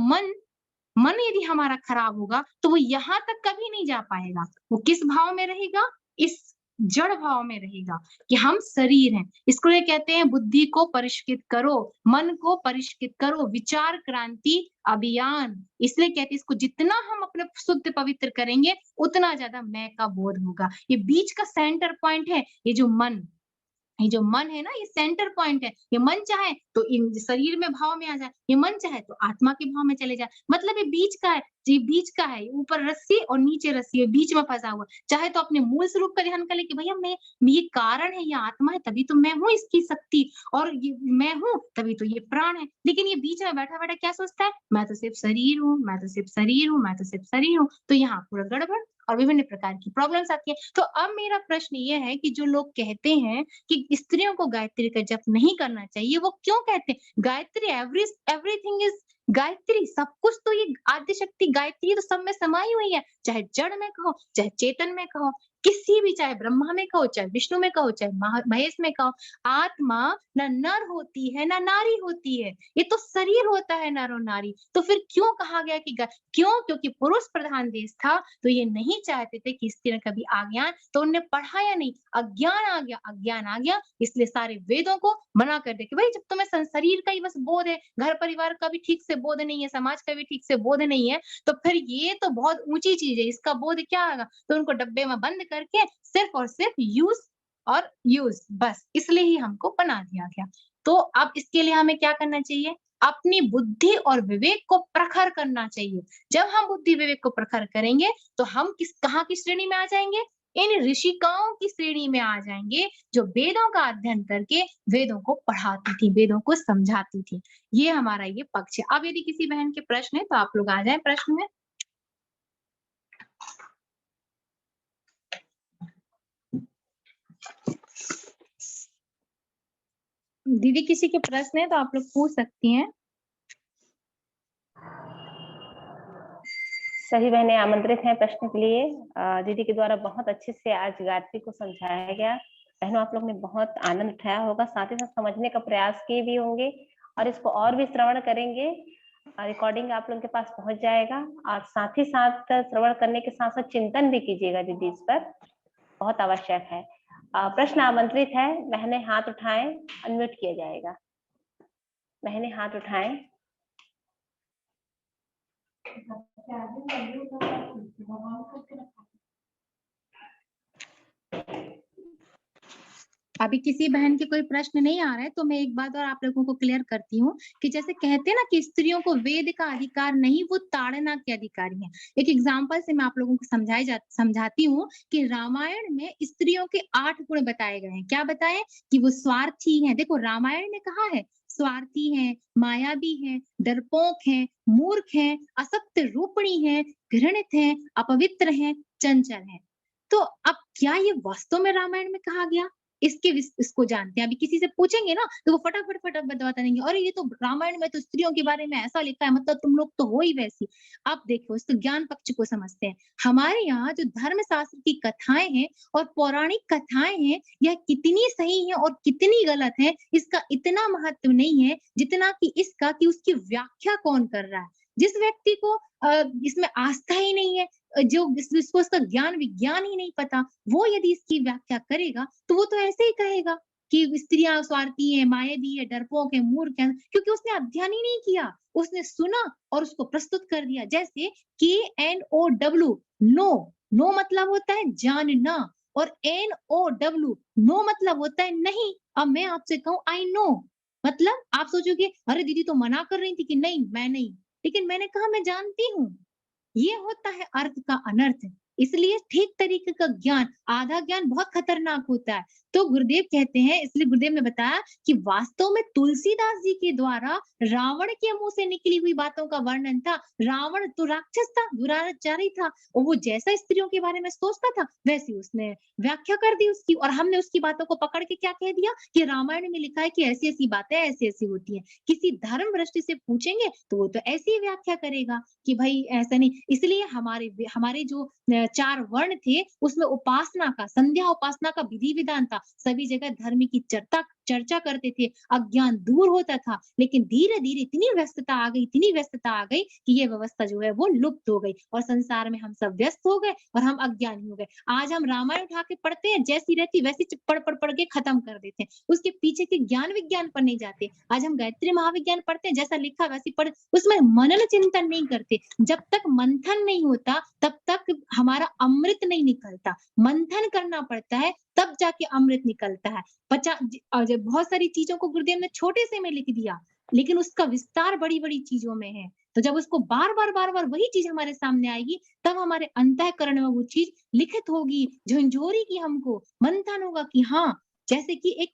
मन यदि हमारा खराब होगा तो वो यहाँ तक कभी नहीं जा पाएगा। वो किस भाव में रहेगा? इस जड़ भाव में रहेगा कि हम शरीर हैं। इसको ये कहते हैं बुद्धि को परिष्कृत करो, मन को परिष्कृत करो, विचार क्रांति अभियान। इसलिए कहते हैं इसको जितना हम अपने शुद्ध पवित्र करेंगे उतना ज्यादा मैं का बोध होगा। ये बीच का सेंटर पॉइंट है, ये जो मन है ना, ये सेंटर पॉइंट है। ये मन चाहे तो इन शरीर में भाव में आ जाए, ये मन चाहे तो आत्मा के भाव में चले जाए। मतलब ये बीच का है, ये बीच का है, ऊपर रस्सी और नीचे रस्सी है, बीच में फंसा हुआ। चाहे तो अपने मूल स्वरूप का ध्यान कर ले कि भैया मैं, ये कारण है, ये आत्मा है, तभी तो मैं हूँ इसकी शक्ति, और ये मैं हूँ तभी तो ये प्राण है। लेकिन ये बीच में बैठा बैठा क्या सोचता है? मैं तो सिर्फ शरीर हूँ, मैं तो सिर्फ शरीर हूँ, मैं तो सिर्फ शरीर हूँ। तो यहाँ पूरा गड़बड़ और विभिन्न प्रकार की प्रॉब्लम्स आती है। तो अब मेरा प्रश्न ये है कि जो लोग कहते हैं कि स्त्रियों को गायत्री का जप नहीं करना चाहिए, वो क्यों कहते हैं? गायत्री एवरीथिंग इज गायत्री, सब कुछ तो ये आद्य शक्ति गायत्री तो सब में समाई हुई है। चाहे जड़ में कहो, चाहे चेतन में कहो, किसी भी, चाहे ब्रह्मा में कहो, चाहे विष्णु में कहो, चाहे महेश में कहो, आत्मा ना नर होती है ना नारी होती है, ये तो शरीर होता है नर और नारी। तो फिर क्यों कहा गया कि क्यों? क्योंकि पुरुष प्रधान देश था, तो ये नहीं चाहते थे कि स्त्री कभी आ गया, तो उन्होंने पढ़ाया नहीं, अज्ञान आ गया, इसलिए सारे वेदों को मना कर दे कि भाई जब तुम्हें शरीर का ही बस बोध है, घर परिवार का भी ठीक से बोध नहीं है, समाज का भी ठीक से बोध नहीं है, तो फिर ये तो बहुत ऊंची चीज है, इसका बोध क्या आएगा? तो उनको डब्बे में बंद करके सिर्फ और सिर्फ यूज बस, इसलिए ही हमको बना दिया गया। तो अब इसके लिए हमें क्या करना चाहिए? अपनी बुद्धि और विवेक को प्रखर करना चाहिए। जब हम बुद्धि विवेक को प्रखर करेंगे तो हम कहाँ की श्रेणी में आ जाएंगे? इन ऋषिकाओं की श्रेणी में आ जाएंगे, जो वेदों का अध्ययन करके वेदों को पढ़ाती थी, वेदों को समझाती थी। ये हमारा ये पक्ष है। अब यदि किसी बहन के प्रश्न है तो आप लोग आ जाए प्रश्न में। दीदी किसी के प्रश्न है तो आप लोग पूछ सकती हैं। सभी बहनें आमंत्रित हैं प्रश्न के लिए। दीदी के द्वारा बहुत अच्छे से आज गायत्री को समझाया गया। बहनों आप लोग ने बहुत आनंद उठाया होगा, साथ ही साथ समझने का प्रयास किए भी होंगे और इसको और भी श्रवण करेंगे। रिकॉर्डिंग आप लोगों के पास पहुंच जाएगा और साथ ही साथ श्रवण करने के साथ साथ चिंतन भी कीजिएगा दीदी, इस पर बहुत आवश्यक है। प्रश्न आमंत्रित है, बहनें हाथ उठाएं, अनम्यूट किया जाएगा। बहनें हाथ उठाएं। अभी किसी बहन के कोई प्रश्न नहीं आ रहा है तो मैं एक बात और आप लोगों को क्लियर करती हूँ कि जैसे कहते हैं ना कि स्त्रियों को वेद का अधिकार नहीं, वो ताड़ना के अधिकारी हैं। एक एग्जाम्पल से मैं आप लोगों को समझाती हूँ कि रामायण में स्त्रियों के 8 गुण बताए गए हैं। क्या बताए? कि वो स्वार्थी हैं। देखो रामायण ने कहा है स्वार्थी हैं, मायावी हैं, डरपोक हैं, मूर्ख हैं, असत्य रूपणी हैं, घृणित हैं, अपवित्र हैं, चंचल हैं। तो अब क्या ये वास्तव में रामायण में कहा गया? इसको जानते हैं। अभी किसी से पूछेंगे ना तो वो फटाफट बता देंगे, अरे ये तो रामायण में तो स्त्रियों के बारे में ऐसा लिखा है, मतलब तुम लोग तो हो ही वैसी। अब देखो इस ज्ञान पक्ष को समझते हैं। हमारे यहाँ जो धर्म शास्त्र की कथाएं हैं और पौराणिक कथाएं हैं, यह कितनी सही है और कितनी गलत है, इसका इतना महत्व नहीं है जितना कि इसका कि उसकी व्याख्या कौन कर रहा है। जिस व्यक्ति को इसमें आस्था ही नहीं है, जो जिसको इसका ज्ञान विज्ञान ही नहीं पता, वो यदि इसकी व्याख्या करेगा तो वो तो ऐसे ही कहेगा कि स्त्रियां स्वार्थी है, मायावी है, डरपोक है, मूर्ख है, क्योंकि उसने अध्ययन ही नहीं किया। उसने सुना और उसको प्रस्तुत कर दिया। जैसे KNOW, नो मतलब होता है जानना, और NOW नो मतलब होता है नहीं। अब मैं आपसे कहूं आई नो, मतलब आप सोचोगे अरे दीदी तो मना कर रही थी कि नहीं मैं नहीं, लेकिन मैंने कहा मैं जानती हूँ। ये होता है अर्थ का अनर्थ। इसलिए ठीक तरीके का ज्ञान, आधा ज्ञान बहुत खतरनाक होता है। तो गुरुदेव कहते हैं, इसलिए गुरुदेव ने बताया कि वास्तव में तुलसीदास जी के द्वारा रावण के मुंह से निकली हुई बातों का वर्णन था। रावण तो राक्षस था, दुराचारी था, और वो जैसा स्त्रियों के बारे में सोचता था वैसी उसने व्याख्या कर दी उसकी, और हमने उसकी बातों को पकड़ के क्या कह दिया कि रामायण में लिखा है कि ऐसी ऐसी बातें ऐसी ऐसी होती हैं। किसी धर्म दृष्टि से पूछेंगे तो वो तो ऐसी ही व्याख्या करेगा कि भाई ऐसा नहीं। इसलिए हमारे जो 4 वर्ण थे उसमें उपासना का, संध्या उपासना का विधि विधान था। सभी जगह धर्म की चर्चा करते थे, अज्ञान दूर होता था। लेकिन धीरे धीरे इतनी व्यस्तता आ गई कि ये व्यवस्था जो है वो लुप्त हो गई, और संसार में हम सब व्यस्त हो गए और हम अज्ञानी हो गए। आज हम रामायण उठा के पढ़ते हैं, जैसी रहती वैसी पढ़ के खत्म कर देते हैं, उसके पीछे के ज्ञान विज्ञान पर नहीं जाते। आज हम गायत्री महाविज्ञान पढ़ते हैं, जैसा लिखा वैसी पढ़, उसमें मनन चिंतन नहीं करते। जब तक मंथन नहीं होता तब तक हमारा अमृत नहीं निकलता। मंथन करना पड़ता है तब जाके अमृत निकलता है। बहुत सारी चीजों को गुरुदेव ने छोटे से में लिख दिया, लेकिन उसका विस्तार बड़ी बड़ी चीजों में है। तो जब उसको बार बार वही चीज हमारे सामने आएगी, तब हमारे अंतःकरण में वो चीज लिखित होगी, झंझोरेगी हमको, मंथन होगा कि हाँ। जैसे कि एक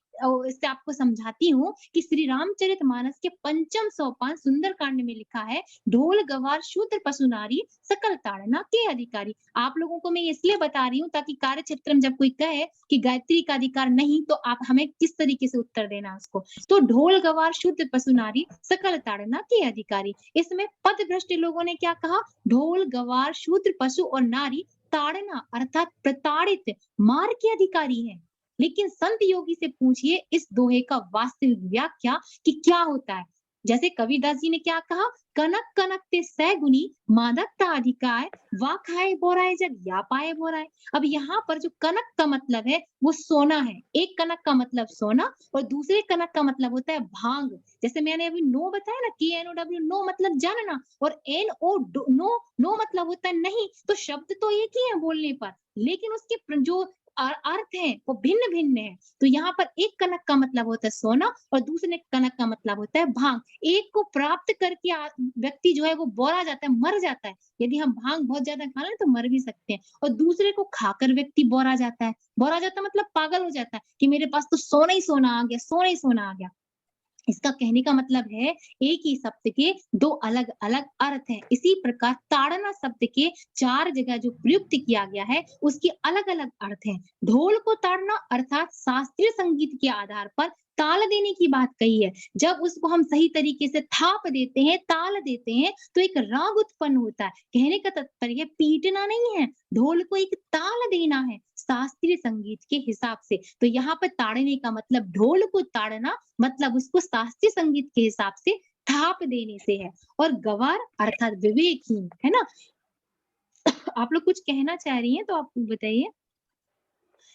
इससे आपको समझाती हूँ कि श्री रामचरितमानस के 5म सोपान सुंदरकांड में लिखा है, ढोल गवार शूद्र पशु नारी सकल ताड़ना के अधिकारी। आप लोगों को मैं इसलिए बता रही हूँ ताकि कार्य क्षेत्र में जब कोई कहे कि गायत्री का अधिकार नहीं, तो आप हमें किस तरीके से उत्तर देना उसको। तो ढोल गवार शूद्र पशु नारी सकल ताड़ना के अधिकारी, इसमें पद भ्रष्ट लोगों ने क्या कहा, ढोल गवार शूद्र पशु और नारी ताड़ना अर्थात प्रताड़ित मार के अधिकारी है। लेकिन संत योगी से पूछिए इस दोहे का वास्तविक व्याख्या कि क्या होता है। जैसे कबीरदास जी ने क्या कहा, कनक कनक ते सैगुनी मादकता अधिकार, वा खाए बोराए जग या पाए बोराए। अब यहाँ पर जो कनक का मतलब है वो सोना है। एक कनक का मतलब सोना और दूसरे कनक का मतलब होता है भांग। जैसे मैंने अभी नो बताया ना, KNOW नो मतलब जानना, और NO नो मतलब होता है नहीं। तो शब्द तो एक ही है बोलने पर, लेकिन उसके जो अर्थ है वो भिन्न भिन्न है। तो यहाँ पर एक कनक का मतलब होता है सोना और दूसरे कनक का मतलब होता है भांग। एक को प्राप्त करके व्यक्ति जो है वो बोरा जाता है, मर जाता है। यदि हम भांग बहुत ज्यादा खा लें तो मर भी सकते हैं, और दूसरे को खाकर व्यक्ति बोरा जाता है। बोरा जाता मतलब पागल हो जाता है कि मेरे पास तो सोना ही सोना आ गया, सोना ही सोना आ गया। इसका कहने का मतलब है एक ही शब्द के 2 अलग अलग अर्थ हैं। इसी प्रकार ताड़ना शब्द के 4 जगह जो प्रयुक्त किया गया है उसके अलग अलग अर्थ हैं। ढोल को ताड़ना अर्थात शास्त्रीय संगीत के आधार पर ताल देने की बात कही है। जब उसको हम सही तरीके से थाप देते हैं, ताल देते हैं, तो एक राग उत्पन्न होता है। कहने का तात्पर्य पीटना नहीं है, ढोल को एक ताल देना है शास्त्रीय संगीत के हिसाब से। तो यहाँ पर ताड़ने का मतलब ढोल को ताड़ना मतलब उसको शास्त्रीय संगीत के हिसाब से थाप देने से है। और गवार अर्थात विवेकहीन, है ना। आप लोग कुछ कहना चाह रही हैं तो आप बताइए।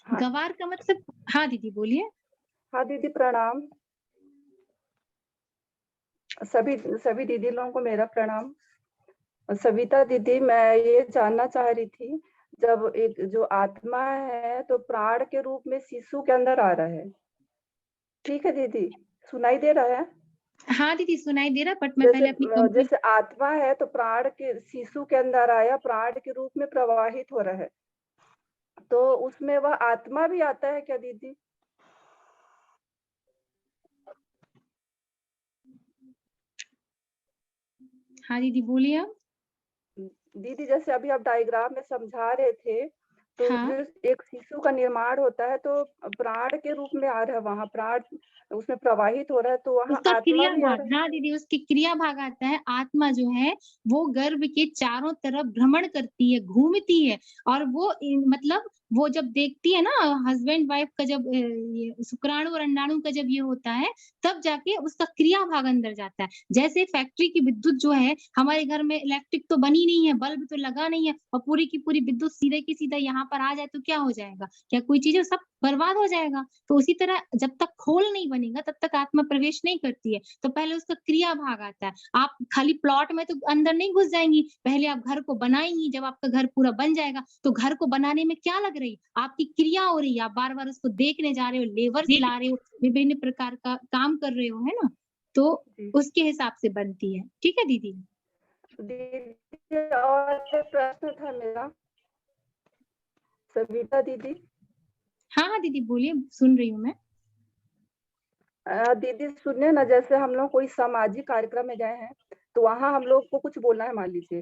हाँ। गवार का मतलब, हाँ दीदी बोलिए। हाँ दीदी प्रणाम। सभी दीदी लोगों को मेरा प्रणाम। सविता दीदी, मैं ये जानना चाह रही थी, जब एक जो आत्मा है तो प्राण के रूप में शिशु के अंदर आ रहा है, ठीक है दीदी, सुनाई दे रहा है? हाँ दीदी सुनाई दे रहा, बट मैं पहले अपनी कंप्लीट। जैसे आत्मा है तो प्राण के शिशु के अंदर आया, प्राण के रूप में प्रवाहित हो रहा है, तो उसमें वह आत्मा भी आता है क्या दीदी? हाँ दीदी बोलिए आप। दीदी जैसे अभी आप डायग्राम में समझा रहे थे, तो हाँ जो एक शिशु का निर्माण होता है तो प्राण के रूप में आ रहा है, वहां प्राण उसमें प्रवाहित हो रहा है, तो वहां उसका आत्मा क्रिया भी आ भाग, रहा है। हाँ दीदी उसकी क्रिया भाग आता है। आत्मा जो है वो गर्भ के चारों तरफ भ्रमण करती है, घूमती है, और वो मतलब वो जब देखती है ना हस्बैंड वाइफ का, जब ये शुक्राणु और अंडाणु का जब ये होता है, तब जाके उसका क्रिया भाग अंदर जाता है। जैसे फैक्ट्री की विद्युत जो है, हमारे घर में इलेक्ट्रिक तो बनी नहीं है, बल्ब तो लगा नहीं है, और पूरी की पूरी विद्युत सीधे की सीधा यहाँ पर आ जाए तो क्या हो जाएगा? क्या कोई चीज सब बर्बाद हो जाएगा? तो उसी तरह जब तक खोल नहीं बनेगा तब तक आत्मा प्रवेश नहीं करती है। तो पहले उसका क्रिया भाग आता है। आप खाली प्लॉट में तो अंदर नहीं घुस जाएंगी, पहले आप घर को बनाएंगी। जब आपका घर पूरा बन जाएगा तो घर को बनाने में क्या लग रही, आपकी क्रिया हो रही है, आप बार बार उसको देखने जा रहे हो, लेबर ला रहे हो, विभिन्न प्रकार का काम कर रहे हो, है ना? तो जी उसके हिसाब से बनती है। ठीक है दीदी। दीदी, और एक प्रश्न था मेरा, सविता दीदी। हाँ हाँ दीदी बोलिए, सुन रही हूँ मैं। दीदी सुनिए ना, जैसे हम लोग कोई सामाजिक कार्यक्रम में गए हैं, तो वहां हम लोग को कुछ बोलना है मान लीजिए,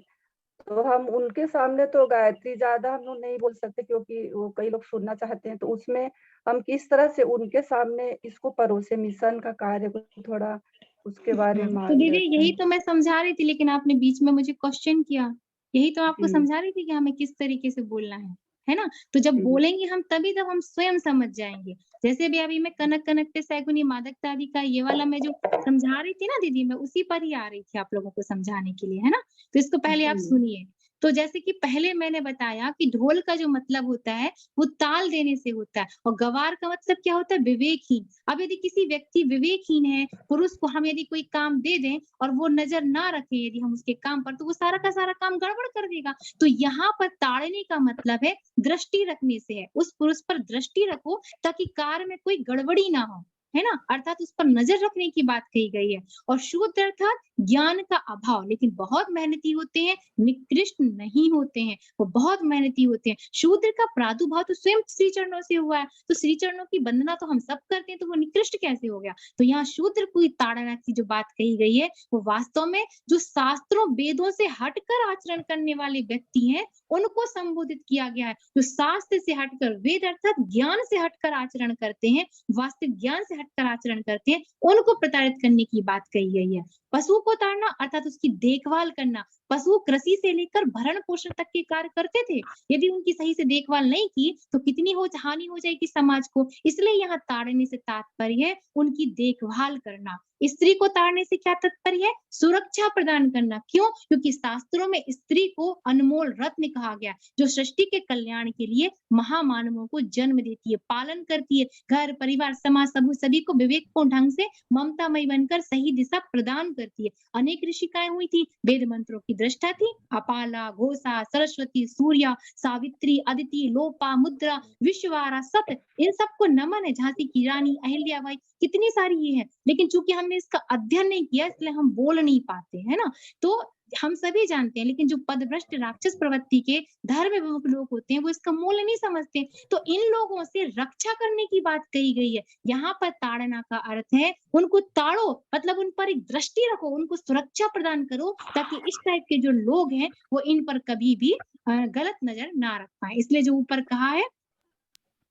तो हम उनके सामने तो गायत्री ज्यादा हम लोग नहीं बोल सकते, क्योंकि वो कई लोग सुनना चाहते हैं, तो उसमें हम किस तरह से उनके सामने इसको परोसे, मिशन का कार्य को थोड़ा उसके बारे में तो दीदी यही मार्गदर्शन। तो मैं समझा रही थी, लेकिन आपने बीच में मुझे क्वेश्चन किया। यही तो आपको जी समझा रही थी कि हमें किस तरीके से बोलना है ना? तो जब जी बोलेंगे हम तभी तब हम स्वयं समझ जाएंगे। जैसे भी मैं कनक कनकते सैगुनी मादकता आदि का ये वाला मैं जो समझा रही थी ना दीदी, मैं उसी पर ही आ रही थी आप लोगों को समझाने के लिए, है ना? तो इसको पहले आप जी सुनिए। तो जैसे कि पहले मैंने बताया कि ढोल का जो मतलब होता है वो ताल देने से होता है, और गवार का मतलब क्या होता है? विवेकहीन। अब यदि किसी व्यक्ति विवेकहीन है, पुरुष को हम यदि कोई काम दे दें और वो नजर ना रखे यदि हम उसके काम पर, तो वो सारा का सारा काम गड़बड़ कर देगा। तो यहाँ पर ताड़ने का मतलब है दृष्टि रखने से है। उस पुरुष पर दृष्टि रखो ताकि कार्य में कोई गड़बड़ी ना हो, है ना? अर्थात उस पर नजर रखने की बात कही गई है। और शूद्र अर्थात ज्ञान का अभाव, लेकिन बहुत मेहनती होते हैं, निकृष्ट नहीं होते हैं, वो बहुत मेहनती होते हैं। शूद्र का प्रादुर्भाव तो स्वयं श्री चरणों से हुआ है, तो श्री चरणों की वंदना तो हम सब करते हैं, तो वो निकृष्ट कैसे हो गया? तो यहाँ शूद्र की ताड़ना की जो बात कही गई है, वो वास्तव में जो शास्त्रों वेदों से हटकर आचरण करने वाले व्यक्ति हैं, उनको संबोधित किया गया है। जो शास्त्र से हटकर, वेद अर्थात ज्ञान से हटकर आचरण करते हैं, वास्तविक ज्ञान से हटकर आचरण करते हैं, उनको प्रताड़ित करने की बात कही गई है। पशु को ताड़ना अर्थात उसकी देखभाल करना। पशु कृषि से लेकर भरण पोषण तक के कार्य करते थे, यदि उनकी सही से देखभाल नहीं की तो कितनी हानि हो जाएगी समाज को। इसलिए यहाँ ताड़ने से तात्पर्य है उनकी देखभाल करना। स्त्री को ताड़ने से क्या तात्पर्य है? सुरक्षा प्रदान करना। क्यों? क्योंकि शास्त्रों में स्त्री को अनमोल रत्न कहा गया, जो सृष्टि के कल्याण के लिए महामानवों को जन्म देती है, पालन करती है, घर परिवार समाज सभी को विवेकपूर्ण ढंग से ममतामयी बनकर सही दिशा प्रदान करती है। अनेक ऋषिकाएं हुई थी, वेद मंत्रों की दृष्टा थी। अपाला, घोषा, सरस्वती, सूर्या, सावित्री, अदिति, लोपा, मुद्रा, विश्ववारा, सत, इन सबको नमन है। झांसी की रानी, अहिल्याबाई, कितनी सारी ये है, लेकिन चूंकि हमने इसका अध्ययन नहीं किया इसलिए हम बोल नहीं पाते, है ना? तो हम सभी जानते हैं, लेकिन जो पदभ्रष्ट राक्षस प्रवृत्ति के धर्म विमुख लोग होते हैं वो इसका मूल्य नहीं समझते। तो इन लोगों से रक्षा करने की बात कही गई है। यहाँ पर ताड़ना का अर्थ है उनको ताड़ो, मतलब उन पर एक दृष्टि रखो, उनको सुरक्षा प्रदान करो, ताकि इस टाइप के जो लोग हैं वो इन पर कभी भी गलत नजर ना रख पाए। इसलिए जो ऊपर कहा है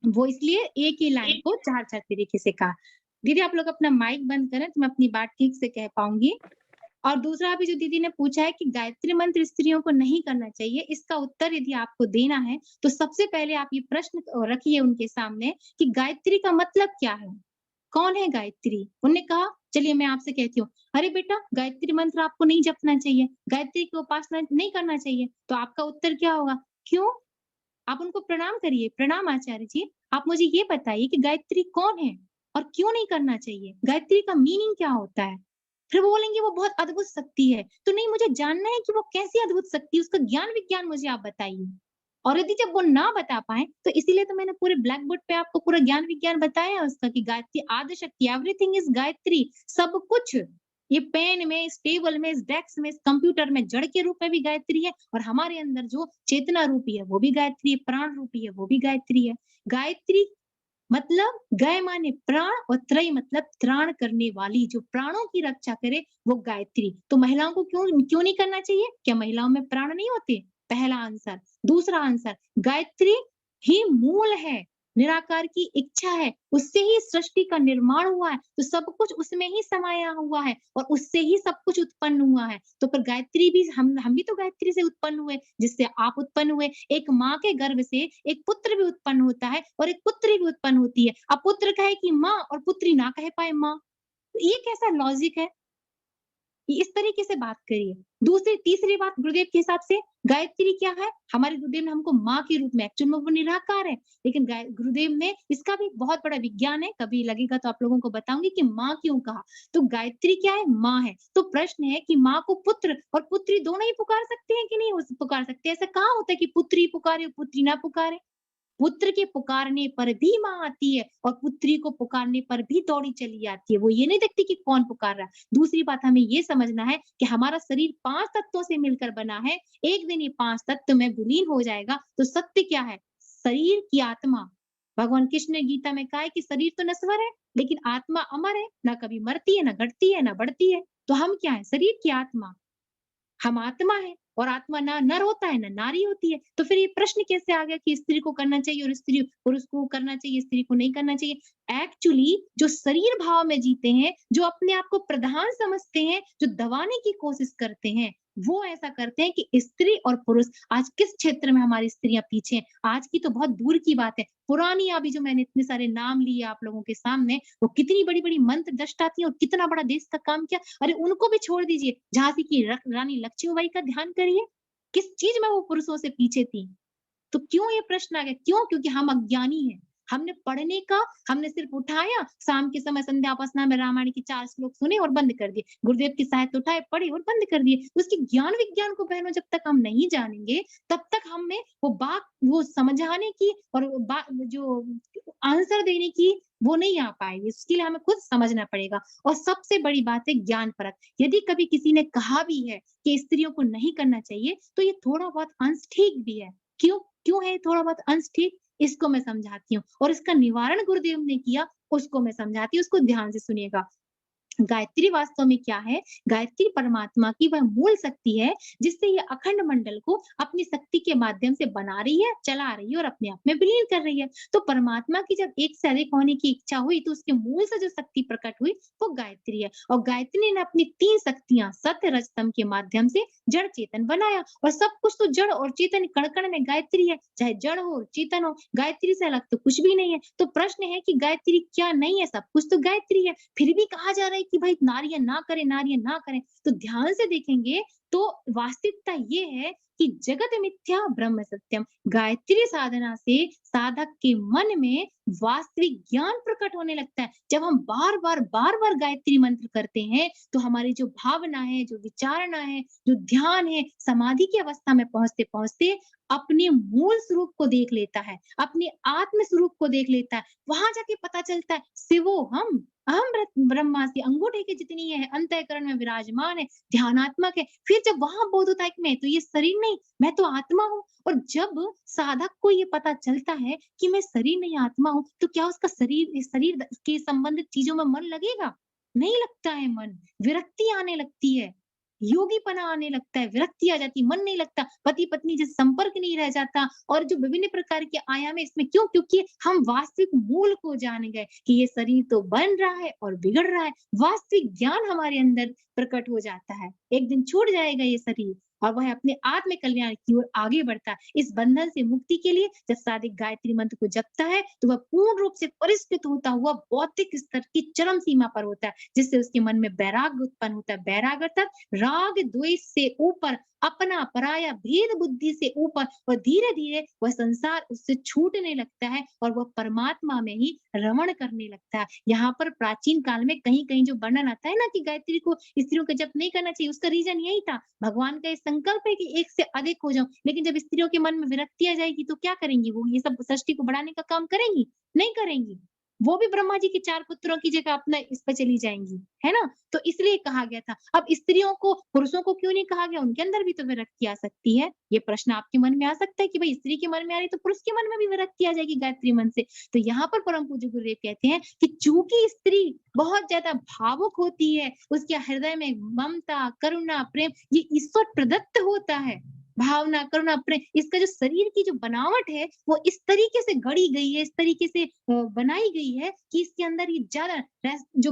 वो इसलिए एक ही लाइन को चार चार तरीके से कहा। दीदी आप लोग अपना माइक बंद करें तो मैं अपनी बात ठीक से कह पाऊंगी। और दूसरा अभी जो दीदी ने पूछा है कि गायत्री मंत्र स्त्रियों को नहीं करना चाहिए, इसका उत्तर यदि आपको देना है तो सबसे पहले आप ये प्रश्न रखिए उनके सामने कि गायत्री का मतलब क्या है, कौन है गायत्री? उन्होंने कहा चलिए मैं आपसे कहती हूँ, अरे बेटा गायत्री मंत्र आपको नहीं जपना चाहिए, गायत्री की उपासना नहीं करना चाहिए। तो आपका उत्तर क्या होगा? क्यों? आप उनको प्रणाम करिए, प्रणाम आचार्य जी, आप मुझे ये बताइए कि गायत्री कौन है और क्यों नहीं करना चाहिए? गायत्री का मीनिंग क्या होता है? फिर वो बोलेंगे वो बहुत अद्भुत शक्ति है। तो नहीं, मुझे जानना है कि वो कैसी अद्भुत शक्ति है, उसका ज्ञान विज्ञान मुझे आप बताइए। और यदि जब वो ना बता पाए तो इसीलिए तो मैंने पूरे ब्लैक बोर्ड पे आपको पूरा ज्ञान विज्ञान बताया उसका कि गायत्री आदि शक्ति, एवरीथिंग इज गायत्री, सब कुछ। ये पेन में, इस टेबल में, इस डेस्क में, इस कंप्यूटर में जड़ के रूप में भी गायत्री है, और हमारे अंदर जो चेतना रूपी है वो भी गायत्री है, प्राण रूपी है वो भी गायत्री है। गायत्री मतलब गय माने प्राण और त्रय मतलब त्राण करने वाली, जो प्राणों की रक्षा करे वो गायत्री। तो महिलाओं को क्यों नहीं करना चाहिए? क्या महिलाओं में प्राण नहीं होते? पहला आंसर। दूसरा आंसर, गायत्री ही मूल है, निराकार की इच्छा है, उससे ही सृष्टि का निर्माण हुआ है, तो सब कुछ उसमें ही समाया हुआ है और उससे ही सब कुछ उत्पन्न हुआ है। तो पर गायत्री भी, हम भी तो गायत्री से उत्पन्न हुए, जिससे आप उत्पन्न हुए। एक माँ के गर्भ से एक पुत्र भी उत्पन्न होता है और एक पुत्री भी उत्पन्न होती है। अब पुत्र कहे कि माँ और पुत्री ना कह पाए माँ, तो ये कैसा लॉजिक है? इस तरीके से बात करिए। दूसरी तीसरी बात गुरुदेव के हिसाब से, गायत्री क्या है? हमारे गुरुदेव ने हमको माँ के रूप में, एक्चुअल में वो निराकार है, लेकिन गुरुदेव ने इसका भी बहुत बड़ा विज्ञान है, कभी लगेगा तो आप लोगों को बताऊंगी कि माँ क्यों कहा। तो गायत्री क्या है? माँ है। तो प्रश्न है कि माँ को पुत्र और पुत्री दोनों ही पुकार सकते हैं कि नहीं पुकार सकते? ऐसा कहाँ होता है कि पुत्री पुकारे और पुत्री ना पुकारे? पुत्र के पुकारने पर भी माँ आती है और पुत्री को पुकारने पर भी दौड़ी चली आती है। वो ये नहीं देखती कि कौन पुकार रहा है। दूसरी बात हमें ये समझना है कि हमारा शरीर 5 तत्वों से मिलकर बना है। एक दिन ये 5 तत्व में विलीन हो जाएगा। तो सत्य क्या है? शरीर की आत्मा। भगवान कृष्ण ने गीता में कहा है कि शरीर तो नश्वर है, लेकिन आत्मा अमर है, ना कभी मरती है, ना घटती है, ना बढ़ती है। तो हम क्या है? शरीर की आत्मा। हम आत्मा है और आत्मा ना नर होता है ना नारी होती है। तो फिर ये प्रश्न कैसे आ गया कि स्त्री को करना चाहिए और स्त्री पुरुष को करना चाहिए, स्त्री को नहीं करना चाहिए? एक्चुअली जो शरीर भाव में जीते हैं, जो अपने आप को प्रधान समझते हैं, जो दबाने की कोशिश करते हैं, वो ऐसा करते हैं कि स्त्री और पुरुष, आज किस क्षेत्र में हमारी स्त्रियां पीछे हैं? आज की तो बहुत दूर की बात है, पुरानी अभी जो मैंने इतने सारे नाम लिए आप लोगों के सामने, वो कितनी बड़ी-बड़ी मंत्र दृष्टा थी और कितना बड़ा देश का काम किया। अरे उनको भी छोड़ दीजिए, झांसी की रानी लक्ष्मीबाई का ध्यान करिए, किस चीज में वो पुरुषों से पीछे थी। तो क्यों ये प्रश्न आ गया? क्यों? क्योंकि हम अज्ञानी हैं। हमने पढ़ने का, हमने सिर्फ उठाया, शाम के समय संध्या-उपासना में रामायण के 4 श्लोक सुने और बंद कर दिए। गुरुदेव की साहित्य उठाए, पढ़े और बंद कर दिए। उसकी ज्ञान विज्ञान को बहनों जब तक हम नहीं जानेंगे, तब तक हमें वो बात, वो समझाने की और जो आंसर देने की वो नहीं आ पाएगी। उसके लिए हमें खुद समझना पड़ेगा। और सबसे बड़ी बात है ज्ञान परख। यदि कभी किसी ने कहा भी है कि स्त्रियों को नहीं करना चाहिए, तो ये थोड़ा बहुत अंश ठीक भी है। क्यों? क्यों है थोड़ा बहुत अंश ठीक? इसको मैं समझाती हूँ और इसका निवारण गुरुदेव ने किया, उसको मैं समझाती हूँ, उसको ध्यान से सुनिएगा। गायत्री वास्तव में क्या है? गायत्री परमात्मा की वह मूल शक्ति है, जिससे ये अखंड मंडल को अपनी शक्ति के माध्यम से बना रही है, चला रही है और अपने आप में विलीन कर रही है। तो परमात्मा की जब एक से अधिक होने की इच्छा हुई, तो उसके मूल से जो शक्ति प्रकट हुई वो गायत्री है। और गायत्री ने अपनी 3 शक्तियां सत्य रजतम के माध्यम से जड़ चेतन बनाया। और सब कुछ तो जड़ और चेतन कण-कण में गायत्री है, चाहे जड़ हो चेतन हो, गायत्री से अलग तो कुछ भी नहीं है। तो प्रश्न है कि गायत्री क्या नहीं है? सब कुछ तो गायत्री है। फिर भी कहा जा रहा है कि भाई नारियां ना करें, नारियां ना करें। तो ध्यान से देखेंगे तो वास्तविकता ये है कि जगत मिथ्या ब्रह्म सत्यम। गायत्री साधना से साधक के मन में वास्तविक ज्ञान प्रकट होने लगता है। जब हम बार-बार गायत्री मंत्र करते हैं, तो हमारी जो भावना है, जो विचारणा है, जो ध्यान है, समाधि की अवस्था में पहुंचते-पहुंचते अपने मूल स्वरूप को देख लेता है, अपने आत्म स्वरूप को देख लेता है। वहां जाके पता चलता है शिवोहम अहम ब्रह्मास्मि, अंगूठे की जितनी है अंतःकरण में विराजमान है, ध्यानात्मक है। फिर जब वहां बोध होता है कि मैं तो ये शरीर नहीं, मैं तो आत्मा हूँ। और जब साधक को ये पता चलता है कि मैं शरीर नहीं आत्मा हूँ, तो क्या उसका शरीर के संबंधित चीजों में मन लगेगा? नहीं लगता है मन। विरक्ति आने लगती है, योगीपना आने लगता है, विरक्ति आ जाती है, मन नहीं लगता, पति पत्नी से संपर्क नहीं रह जाता। और जो विभिन्न प्रकार के आयाम है इसमें, क्यों? क्योंकि हम वास्तविक मूल को जान गए कि ये शरीर तो बन रहा है और बिगड़ रहा है। वास्तविक ज्ञान हमारे अंदर प्रकट हो जाता है। एक दिन छूट जाएगा ये शरीर और वह अपने आत्म कल्याण की ओर आगे बढ़ता है। इस बंधन से मुक्ति के लिए जब साधक गायत्री मंत्र को जपता है, तो वह पूर्ण रूप से परिष्कृत होता हुआ बौद्धिक स्तर की चरम सीमा पर होता है, जिससे उसके मन में वैराग्य उत्पन्न होता है। वैराग्य अर्थात राग द्वेष से ऊपर अपना पराया भेद बुद्धि से ऊपर, और धीरे धीरे वह संसार उससे छूटने लगता है और वह परमात्मा में ही रमण करने लगता है। यहाँ पर प्राचीन काल में कहीं कहीं जो वर्णन आता है ना कि गायत्री को स्त्रियों का जप नहीं करना चाहिए, उसका रीजन यही था। भगवान का ये संकल्प है कि एक से अधिक हो जाओ, लेकिन जब स्त्रियों के मन में विरक्ति आ जाएगी तो क्या करेंगी? वो ये सब सृष्टि को बढ़ाने का काम करेंगी? नहीं करेंगी। वो भी ब्रह्मा जी के 4 पुत्रों की जगह अपना इस पे चली जाएंगी, है ना? तो इसलिए कहा गया था। अब स्त्रियों को, पुरुषों को क्यों नहीं कहा गया? उनके अंदर भी तो विरक्ति आ सकती है। ये प्रश्न आपके मन में आ सकता है कि भाई स्त्री के मन में आ रही तो पुरुष के मन में भी विरक्ति आ जाएगी गायत्री मंत्र से। तो यहाँ पर परम पूज्य गुरुदेव कहते हैं कि चूंकि स्त्री बहुत ज्यादा भावुक होती है, उसके हृदय में ममता, करुणा, प्रेम ये ईश्वर प्रदत्त होता है। भावना, करुणा, प्रेम, इसका जो शरीर की जो बनावट है वो इस तरीके से गढ़ी गई है, इस तरीके से बनाई गई है कि इसके अंदर ये ज्यादा जो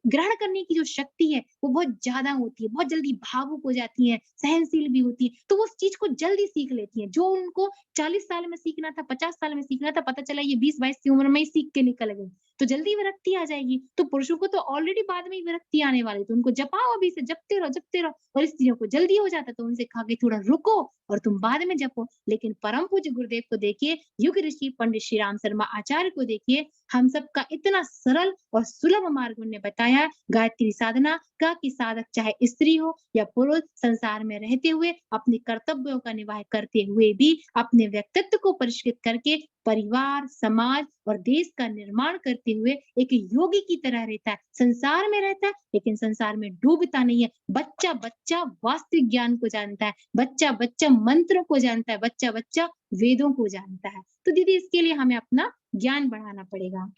ग्रहण करने की जो शक्ति है वो बहुत ज्यादा होती है, बहुत जल्दी भावुक हो जाती है, सहनशील भी होती है, तो वो उस चीज को जल्दी सीख लेती है। जो उनको 40 साल में सीखना था, 50 साल में सीखना था, पता चला ये 20-22 की उम्र में ही सीख के निकल गई, तो जल्दी विरक्ति आ जाएगी। तो पुरुषों को तो ऑलरेडी बाद में ही विरक्ति आने वाली, तो उनको जपाओ अभी से, जपते रहो, और स्त्रियों को जल्दी हो जाता, तो उनसे कहा कि थोड़ा रुको और तुम बाद में जपो। लेकिन परम पूज्य गुरुदेव को देखिए, युग ऋषि पंडित श्री राम शर्मा आचार्य को देखिए, हम सबका इतना सरल और सुलभ मार्ग उन्होंने बताया गायत्री साधना का कि साधक चाहे स्त्री हो या पुरुष, संसार में रहते हुए अपने कर्तव्यों का निर्वाह करते हुए भी अपने व्यक्तित्व को परिष्कृत करके परिवार, समाज और देश का निर्माण करते हुए एक योगी की तरह रहता है। संसार में रहता है लेकिन संसार में डूबता नहीं है। बच्चा बच्चा वास्तविक ज्ञान को जानता है, बच्चा बच्चा मंत्रों को जानता है, बच्चा बच्चा वेदों को जानता है। तो दीदी इसके लिए हमें अपना ज्ञान बढ़ाना पड़ेगा।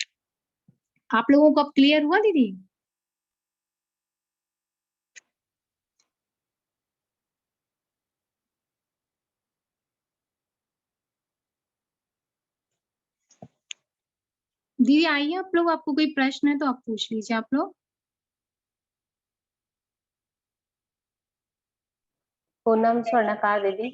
आप लोगों को अब क्लियर हुआ दीदी? दीदी आइए आप लोग, आपको कोई प्रश्न है तो आप पूछ लीजिए आप लोग। पूनम स्वर्णकार दीदी।